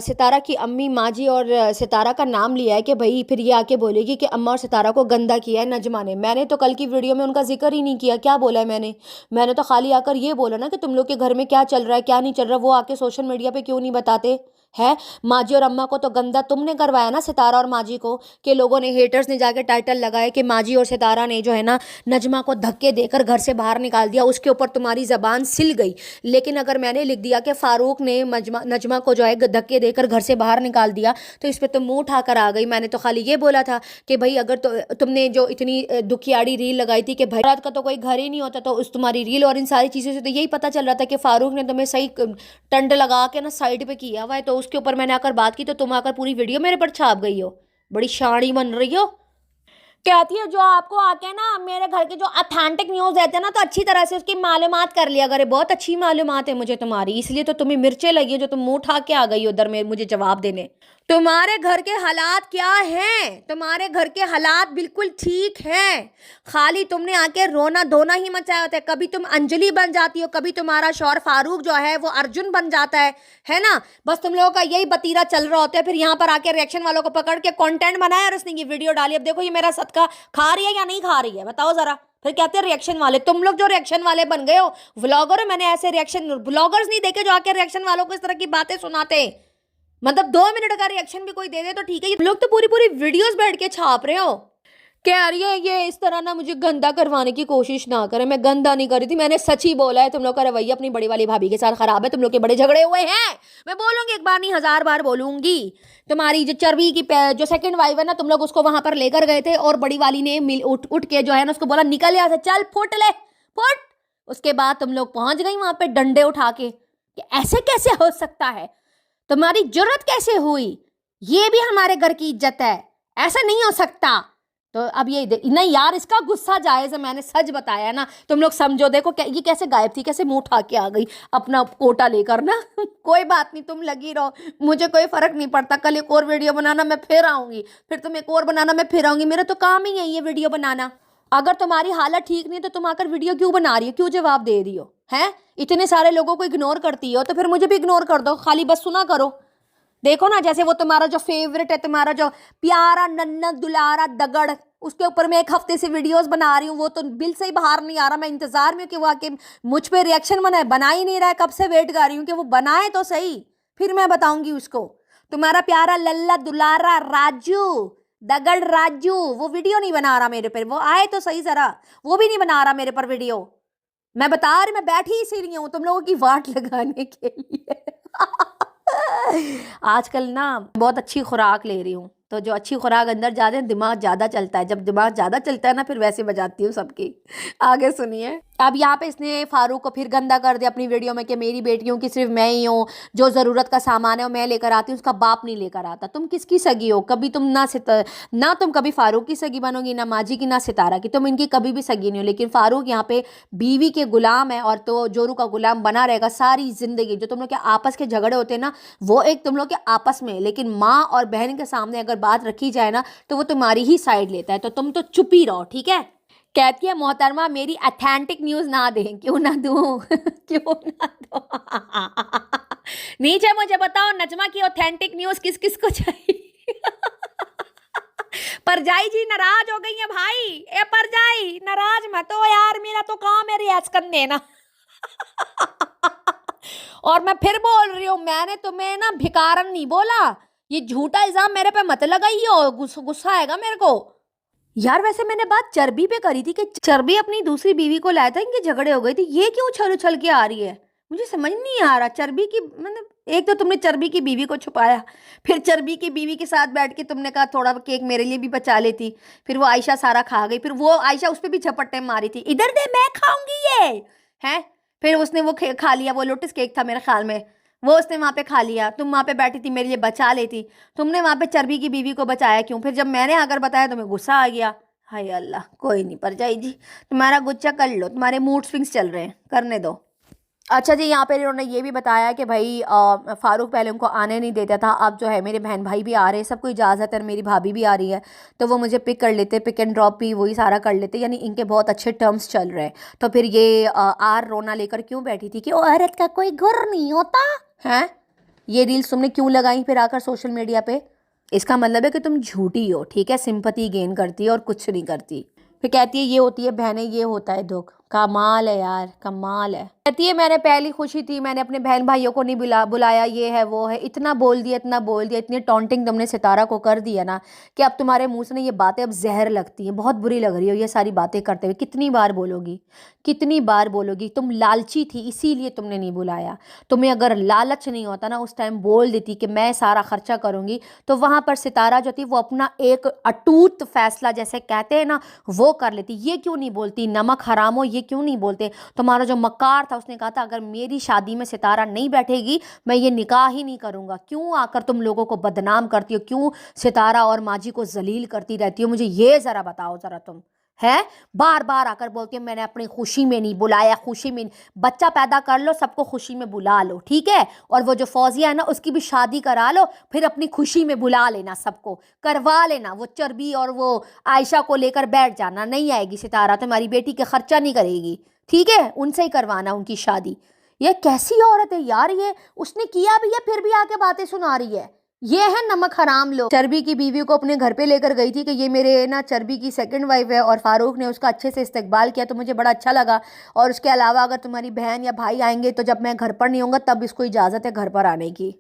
सितारा की अम्मी, माजी और सितारा का नाम लिया है कि भाई फिर ये आके बोलेगी कि अम्मा और सितारा को गंदा किया है नजमा ने। मैंने तो कल की वीडियो में उनका जिक्र ही नहीं किया। क्या बोला है मैंने तो खाली आकर ये बोला ना कि तुम लोग के घर में क्या चल रहा है क्या नहीं चल रहा, वो आके सोशल मीडिया पे क्यों नहीं बताते है? माजी और अम्मा को तो गंदा तुमने करवाया ना, सितारा और माजी को, कि लोगों ने, हेटर्स ने जाके टाइटल लगाए कि माजी और सितारा ने जो है ना नजमा को धक्के देकर घर से बाहर निकाल दिया। उसके ऊपर तुम्हारी जबान सिल गई। लेकिन अगर मैंने लिख दिया कि फारूक ने नजमा को जो है धक्के देकर घर से बाहर निकाल दिया, तो इस पर तुम मुंह उठाकर आ गई। मैंने तो खाली ये बोला था कि भाई अगर तुमने जो इतनी दुखियाड़ी रील लगाई थी कि भाई रात का तो कोई घर ही नहीं होता, तो उस तुम्हारी रील और इन सारी चीज़ों से तो यही पता चल रहा था कि फारूक ने तुम्हें सही टंड लगा के ना साइड पे किया हुआ है। तो उसके ऊपर मैंने आकर बात की तो तुम आकर पूरी वीडियो मेरे पर छाप गई हो। बड़ी शानी बन रही हो। कहती है जो आपको आके ना मेरे घर के जो ऑथेंटिक न्यूज़ रहते हैं ना, तो अच्छी तरह से उसकी मालूमात कर लिया करे। बहुत अच्छी मालूमात है मुझे तुम्हारी, इसलिए तो तुम्हें मिर्चें लगी है जो तुम मुंह उठा के आ गई उधर में मुझे जवाब देने। तुम्हारे घर के हालात क्या हैं? तुम्हारे घर के हालात बिल्कुल ठीक हैं, खाली तुमने आके रोना धोना ही मचाया होता है। कभी तुम अंजलि बन जाती हो, कभी तुम्हारा शौहर फारूक जो है वो अर्जुन बन जाता है ना? बस तुम लोगों का यही बतीरा चल रहा होता है। फिर यहाँ पर आके रिएक्शन वालों को पकड़ के कंटेंट बनाया और उसने ये वीडियो डाली। अब देखो ये मेरा सदका खा रही है या नहीं खा रही है, बताओ जरा। फिर कहते हैं रिएक्शन वाले। तुम लोग जो रिएक्शन वाले बन गए हो व्लॉगर हो। मैंने ऐसे रिएक्शन व्लॉगर्स नहीं देखे जो आके रिएक्शन वालों को इस तरह की बातें सुनाते। मतलब 2 मिनट का रिएक्शन भी कोई दे दे तो ठीक है, ये लोग तो पूरी पूरी वीडियोस बैठ के छाप रहे हो। कह रही है ये इस तरह ना मुझे गंदा करवाने की कोशिश ना करे। मैं गंदा नहीं कर रही थी, मैंने सच ही बोला है। तुम लोग का रवैया अपनी बड़ी वाली भाभी के साथ खराब है, तुम लोग के बड़े झगड़े हुए हैं। मैं बोलूंगी, एक बार नहीं 1000 बार बोलूंगी। तुम्हारी जो चर्बी की जो सेकंड वाइफ है ना, तुम लोग उसको वहां पर लेकर गए थे और बड़ी वाली ने उठ के जो है ना उसको बोला निकल यहाँ से, चल फुट ले फुट। उसके बाद तुम लोग पहुंच गई वहां पे डंडे उठा के कि ऐसे कैसे हो सकता है, तुम्हारी जुर्रत कैसे हुई, ये भी हमारे घर की इज्जत है, ऐसा नहीं हो सकता। تو اب یہ نہیں یار، اس کا غصہ جائز ہے، میں نے سچ بتایا نا، تم لوگ سمجھو. دیکھو یہ کیسے غائب تھی، کیسے منہ اٹھا کے آ گئی اپنا کوٹا لے کر نا. کوئی بات نہیں، تم لگی رہو، مجھے کوئی فرق نہیں پڑتا. کل ایک اور ویڈیو بنانا میں پھر آؤں گی، پھر تم ایک اور بنانا میں پھر آؤں گی. میرا تو کام ہی ہے یہ ویڈیو بنانا. اگر تمہاری حالت ٹھیک نہیں ہے تو تم آ کر ویڈیو کیوں بنا رہی ہو، کیوں جواب دے رہی ہو ہیں؟ اتنے سارے لوگوں کو اگنور کرتی ہو تو پھر مجھے بھی اگنور کر دو، خالی بس سنا کرو. دیکھو نا، جیسے وہ تمہارا جو فیورٹ ہے، تمہارا جو پیارا ننا دلارا دگڑ، اس کے اوپر میں ایک ہفتے سے ویڈیوز بنا رہی ہوں، وہ تو بل سے ہی باہر نہیں آ رہا. میں انتظار میں ہوں کہ وہ آ کے مجھ پہ ریئیکشن بنائے، بنا ہی نہیں رہا ہے. کب سے ویٹ کر رہی ہوں کہ وہ بنائے تو صحیح، پھر میں بتاؤں گی اس کو. تمہارا پیارا للا دلارا راجو دگڑ راجو وہ ویڈیو نہیں بنا رہا میرے پر، وہ آئے تو صحیح ذرا، وہ بھی نہیں بنا رہا میرے پر ویڈیو. میں بتا رہی، میں بیٹھی اسی لیے ہوں تم لوگوں کی واٹ لگانے کے لیے. آج کل نا بہت اچھی خوراک لے رہی ہوں، تو جو اچھی خوراک اندر جاتے ہیں دماغ زیادہ چلتا ہے. جب دماغ زیادہ چلتا ہے نا پھر ویسے بجاتی ہوں سب کی. آگے سنیے. اب یہاں پہ اس نے فاروق کو پھر گندا کر دیا اپنی ویڈیو میں کہ میری بیٹیوں کی صرف میں ہی ہوں، جو ضرورت کا سامان ہے وہ میں لے کر آتی ہوں، اس کا باپ نہیں لے کر آتا. تم کس کی سگی ہو؟ کبھی تم نہ تم کبھی فاروق کی سگی بنو گی، نہ ماجی کی، نہ ستارہ کی. تم ان کی کبھی بھی سگی نہیں ہو. لیکن فاروق یہاں پہ بیوی کے غلام ہے اور تو جورو کا غلام بنا رہے گا ساری زندگی. جو تم لوگ کے آپس کے جھگڑے ہوتے ہیں نا وہ ایک تم لوگ کے آپس میں، لیکن ماں اور بہن کے سامنے اگر بات رکھی جائے نا تو وہ تمہاری ہی سائڈ لیتا ہے. تو تم تو چپ ہی رہو، ٹھیک ہے؟ کہتی ہے محترمہ میری اتھینٹک نیوز نہ دیں. کیوں نہ دوں؟ کیوں نہ دوں؟ نیچے مجھے بتاؤ نجمہ کی اوتھینٹک نیوز کس کس کو چاہیے؟ پرجائی جی ناراض ہو گئی ہیں بھائی. اے پرجائی ناراض مت ہو یار، میرا تو کام ہے ریاض کرنے نا. اور میں پھر بول رہی ہوں، میں نے تمہیں نا بھکارن نہیں بولا. یہ جھوٹا الزام میرے پہ مت لگائیے، غصہ آئے گا میرے کو. یار ویسے میں نے بات چربی پہ کری تھی کہ چربی اپنی دوسری بیوی کو لایا تھا، ان کی جھگڑے ہو گئی تھی. یہ کیوں چھل اچھل کے آ رہی ہے؟ مجھے سمجھ نہیں آ رہا. چربی کی مطلب ایک تو تم نے چربی کی بیوی کو چھپایا، پھر چربی کی بیوی کے ساتھ بیٹھ کے تم نے کہا تھوڑا کیک میرے لیے بھی بچا لیتی، پھر وہ عائشہ سارا کھا گئی، پھر وہ عائشہ اس پہ بھی جھپٹے ماری تھی، ادھر دے میں کھاؤں گی یہ ہے. پھر اس نے وہ کھا لیا، وہ لوٹس کیک تھا میرے خیال میں، وہ اس نے وہاں پہ کھا لیا. تم وہاں پہ بیٹھی تھی میرے لیے بچا لیتی، تم نے وہاں پہ چربی کی بیوی کو بچایا کیوں؟ پھر جب میں نے آ کر بتایا تمہیں غصہ آ گیا. ہائے اللہ. کوئی نہیں پرجائی جی، تمہارا گچا کر لو، تمہارے موڈ سوئنگس چل رہے ہیں، کرنے دو. اچھا جی، یہاں پہ انہوں نے یہ بھی بتایا کہ بھائی فاروق پہلے ان کو آنے نہیں دیتا تھا، اب جو ہے میرے بہن بھائی بھی آ رہے ہیں، سب کو اجازت ہے، میری بھابھی بھی آ رہی ہے تو وہ مجھے پک کر لیتے، پک اینڈ ڈراپ بھی وہی سارا کر لیتے. یعنی ان کے بہت اچھے ٹرمز چل رہے ہیں. تو پھر یہ رونا لے کر کیوں بیٹھی تھی کہ عورت کا کوئی گر نہیں ہوتا ہے؟ یہ ریلز تم نے کیوں لگائیں پھر آ کر سوشل میڈیا پہ؟ اس کا مطلب ہے کہ تم جھوٹی ہو، ٹھیک ہے؟ سمپتی گین کرتی ہے اور کچھ نہیں کرتی. پھر کہتی ہے یہ ہوتی ہے بہنیں، یہ ہوتا ہے دکھ. کمال ہے یار، کمال ہے. کہتی ہے میں نے پہلی خوشی تھی، میں نے اپنے بہن بھائیوں کو نہیں بلایا، یہ ہے وہ ہے. اتنا بول دیا، اتنا بول دیا، اتنی ٹونٹنگ تم نے ستارہ کو کر دیا نا کہ اب تمہارے منہ سے نا یہ باتیں اب زہر لگتی ہیں. بہت بری لگ رہی ہو یہ ساری باتیں کرتے ہوئے. کتنی بار بولو گی، کتنی بار بولو گی؟ تم لالچی تھی اسی لیے تم نے نہیں بلایا. تمہیں اگر لالچ نہیں ہوتا نا اس ٹائم بول دیتی کہ میں سارا خرچہ کروں گی، تو وہاں پر ستارہ جو تھی وہ اپنا ایک اٹوٹ فیصلہ جیسے کہتے ہیں نا وہ کر لیتی. یہ کیوں نہیں بولتی؟ نمک حرام ہو، یہ کیوں نہیں بولتے؟ تمہارا جو مکار تھا اس نے کہا تھا اگر میری شادی میں ستارہ نہیں بیٹھے گی میں یہ نکاح ہی نہیں کروں گا. کیوں آ کر تم لوگوں کو بدنام کرتی ہو؟ کیوں ستارہ اور ماجی کو ذلیل کرتی رہتی ہو؟ مجھے یہ ذرا بتاؤ ذرا. تم ہے بار بار آ کر بولتی ہو میں نے اپنی خوشی میں نہیں بلایا، خوشی میں بچہ پیدا کر لو، سب کو خوشی میں بلا لو، ٹھیک ہے؟ اور وہ جو فوزیہ ہے نا اس کی بھی شادی کرا لو، پھر اپنی خوشی میں بلا لینا، سب کو کروا لینا. وہ چربی اور وہ عائشہ کو لے کر بیٹھ جانا. نہیں آئے گی ستارہ، تمہاری بیٹی کے خرچہ نہیں کرے گی، ٹھیک ہے؟ ان سے ہی کروانا ان کی شادی. یہ کیسی عورت ہے یار؟ یہ اس نے کیا بھی ہے پھر بھی آ کے باتیں سنا رہی ہے. یہ ہے نمک حرام لوگ. چربی کی بیوی کو اپنے گھر پہ لے کر گئی تھی کہ یہ میرے نا چربی کی سیکنڈ وائف ہے، اور فاروق نے اس کا اچھے سے استقبال کیا تو مجھے بڑا اچھا لگا. اور اس کے علاوہ اگر تمہاری بہن یا بھائی آئیں گے تو جب میں گھر پر نہیں ہوں گا تب اس کو اجازت ہے گھر پر آنے کی.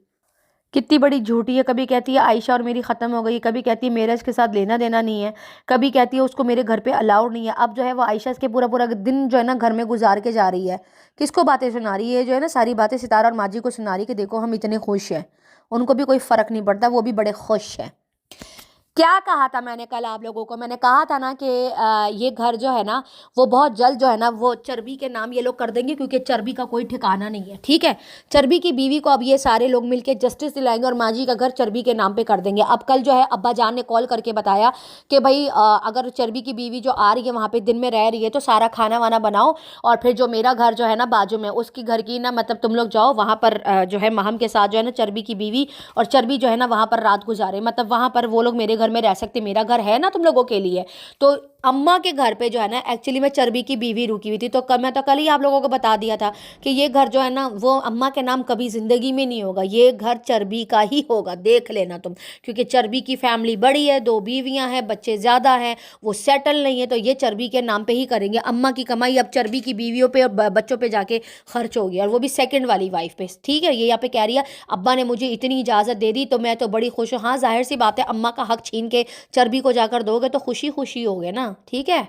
کتنی بڑی جھوٹی ہے. کبھی کہتی ہے عائشہ اور میری ختم ہو گئی، کبھی کہتی ہے میرا اس کے ساتھ لینا دینا نہیں ہے، کبھی کہتی ہے اس کو میرے گھر پہ الاؤڈ نہیں ہے. اب جو ہے وہ عائشہ اس کے پورا دن جو ہے نا گھر میں گزار کے جا رہی ہے. کس کو باتیں سنا رہی ہے؟ جو ہے نا ساری باتیں ستارہ اور ماجی کو سنا رہی کہ دیکھو ہم اتنے خوش ہیں. ان کو بھی کوئی فرق نہیں پڑتا، وہ بھی بڑے خوش ہیں. क्या कहा था मैंने कल आप लोगों को, मैंने कहा था ना कि ये घर जो है ना वो बहुत जल्द जो है ना वो चर्बी के नाम ये लोग कर देंगे, क्योंकि चर्बी का कोई ठिकाना नहीं है, ठीक है। चर्बी की बीवी को अब ये सारे लोग मिलके जस्टिस दिलाएंगे और माँ जी का घर चर्बी के नाम पे कर देंगे। अब कल जो है अब्बा जान ने कॉल करके बताया कि भाई अगर चर्बी की बीवी जो आ रही है वहाँ पे दिन में रह रही है तो सारा खाना वाना बनाओ, और फिर जो मेरा घर जो है ना बाजू में उसकी घर की ना मतलब तुम लोग जाओ वहाँ पर जो है महम के साथ जो है ना चर्बी की बीवी और चर्बी जो है ना वहाँ पर रात गुजारे, मतलब वहाँ पर वो लोग मेरे घर में रह सकते, मेरा घर है ना तुम लोगों के लिए। तो अम्मा के घर पे जो है ना एक्चुअली में चर्बी की बीवी रुकी हुई थी, तो मैं तो कल ही आप लोगों को बता दिया था कि ये घर जो है ना वो अम्मा के नाम कभी ज़िंदगी में नहीं होगा, ये घर चर्बी का ही होगा, देख लेना तुम। क्योंकि चर्बी की फैमिली बड़ी है, 2 बीवियां हैं, बच्चे ज़्यादा हैं, वो सेटल नहीं है, तो ये चर्बी के नाम पे ही करेंगे। अम्मा की कमाई अब चर्बी की बीवियों पे और बच्चों पे जाके खर्च होगी, और वो भी सेकंड वाली वाइफ पे, ठीक है। ये यहाँ पे कह रही है अब्बा ने मुझे इतनी इजाज़त दे दी तो मैं तो बड़ी खुश हूँ। हाँ जाहिर सी बात है, अम्मा का हक छीन के चर्बी को जाकर दोगे तो खुशी खुशी होगे ना, ठीक है।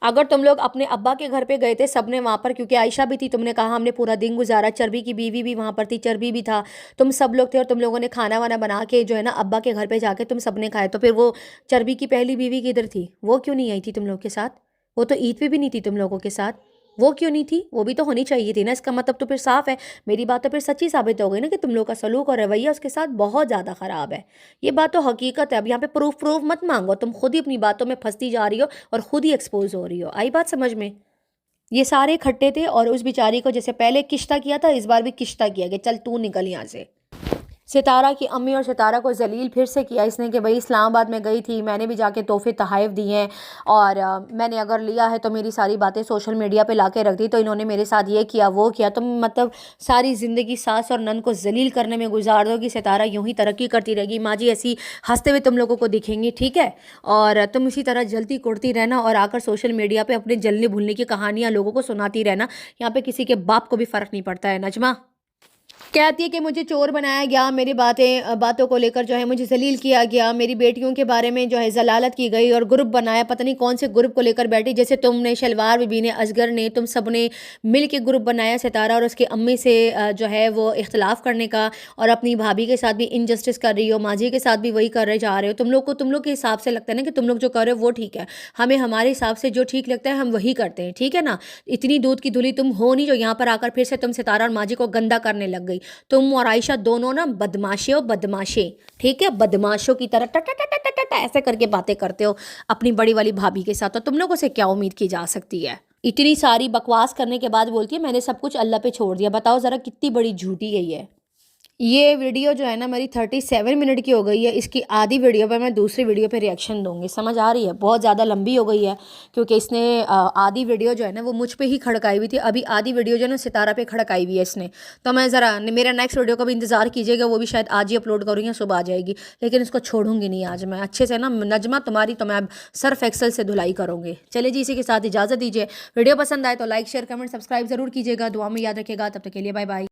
अगर तुम लोग अपने अब्बा के घर पे गए थे सबने वहाँ पर, क्योंकि आयशा भी थी, तुमने कहा हमने पूरा दिन गुजारा, चर्बी की बीवी भी वहाँ पर थी, चर्बी भी था, तुम सब लोग थे, और तुम लोगों ने खाना वाना बना के जो है ना अब्बा के घर पे जाके तुम सबने खाए, तो फिर वो चर्बी की पहली बीवी किधर थी? वो क्यों नहीं आई थी तुम लोग के साथ? वो तो ईद पे भी नहीं थी तुम लोगों के साथ, वो क्यों नहीं थी? वो भी तो होनी चाहिए थी ना। इसका मतलब तो फिर साफ है, मेरी बात तो फिर सच्ची साबित हो गई ना कि तुम लोग का सलूक और रवैया उसके साथ बहुत ज़्यादा ख़राब है। ये बात तो हकीकत है। अब यहाँ पे प्रूफ मत मांगो, तुम खुद ही अपनी बातों में फंसती जा रही हो और खुद ही एक्सपोज हो रही हो। आई बात समझ में? ये सारे इकट्ठे थे और उस बेचारी को जैसे पहले किश्ता किया था इस बार भी किश्ता किया कि चल तू निकल यहाँ से। सितारा की अम्मी और सितारा को जलील फिर से किया इसने कि भाई इस्लामाबाद में गई थी, मैंने भी जाके तोहफे तहाइफ दिए हैं, और मैंने अगर लिया है तो मेरी सारी बातें सोशल मीडिया पे लाके रख दी, तो इन्होंने मेरे साथ ये किया वो किया। तुम मतलब सारी ज़िंदगी सास और नंद को जलील करने में गुजार दो कि सितारा यूं ही तरक्की करती रहेगी, माँ जी ऐसी हंसते हुए तुम लोगों को दिखेंगी, ठीक है। और तुम इसी तरह जलती कुड़ती रहना और आकर सोशल मीडिया पर अपने जलने भूलने की कहानियाँ लोगों को सुनाती रहना। यहाँ पर किसी के बाप को भी फ़र्क नहीं पड़ता है। नजमा कहती है कि मुझे चोर बनाया गया, मेरी बातों को लेकर जो है मुझे जलील किया गया, मेरी बेटियों के बारे में जो है जलालत की गई और ग्रुप बनाया, पता नहीं कौन से ग्रुप को लेकर बैठी, जैसे तुमने शलवार बीबी ने, असगर ने, तुम सब ने मिल के ग्रुप बनाया सितारा और उसकी अम्मी से जो है वो इख्तलाफ करने का, और अपनी भाभी के साथ भी इनजस्टिस कर रही हो, माजी के साथ भी वही कर रहे जा रहे हो। तुम लोग के हिसाब से लगता है ना कि तुम लोग जो कर रहे हो वो ठीक है, हमें हमारे हिसाब से जो ठीक लगता है हम वही करते हैं, ठीक है ना। इतनी दूध की धुली तुम हो नहीं जो यहाँ पर आकर फिर से तुम सितारा और माजी को गंदा करने लग गई। तुम और आयशा दोनों ना बदमाशे हो, बदमाशे, ठीक है। बदमाशों की तरह टा ऐसे करके बातें करते हो अपनी बड़ी वाली भाभी के साथ, तो तुम लोगों से क्या उम्मीद की जा सकती है? इतनी सारी बकवास करने के बाद बोलती है मैंने सब कुछ अल्लाह पे छोड़ दिया। बताओ जरा कितनी बड़ी झूठी है ये। ये वीडियो जो है ना मेरी 37 मिनट की हो गई है, इसकी आधी वीडियो पे मैं दूसरी वीडियो पे रिएक्शन दूंगी, समझ आ रही है? बहुत ज़्यादा लंबी हो गई है क्योंकि इसने आधी वीडियो जो है ना वो मुझ पे ही खड़काई हुई थी, अभी आधी वीडियो जो है ना सितारा पे खड़काई हुई है इसने। तो मैं ज़रा मेरा नेक्स्ट वीडियो का भी इंतज़ार कीजिएगा, वो भी शायद आज ही अपलोड करूँगी या सुबह आ जाएगी, लेकिन इसको छोड़ूंगी नहीं आज मैं अच्छे से ना। नजमा तुम्हारी तो मैं अब सर्फ एक्सल से धुलाई करूँगी। चले जी, इसी के साथ इजाज़त दीजिए। वीडियो पसंद आए तो लाइक शेयर कमेंट सब्सक्राइब ज़रूर कीजिएगा, दुआ में याद रखिएगा। तब तक के लिए बाय बाय।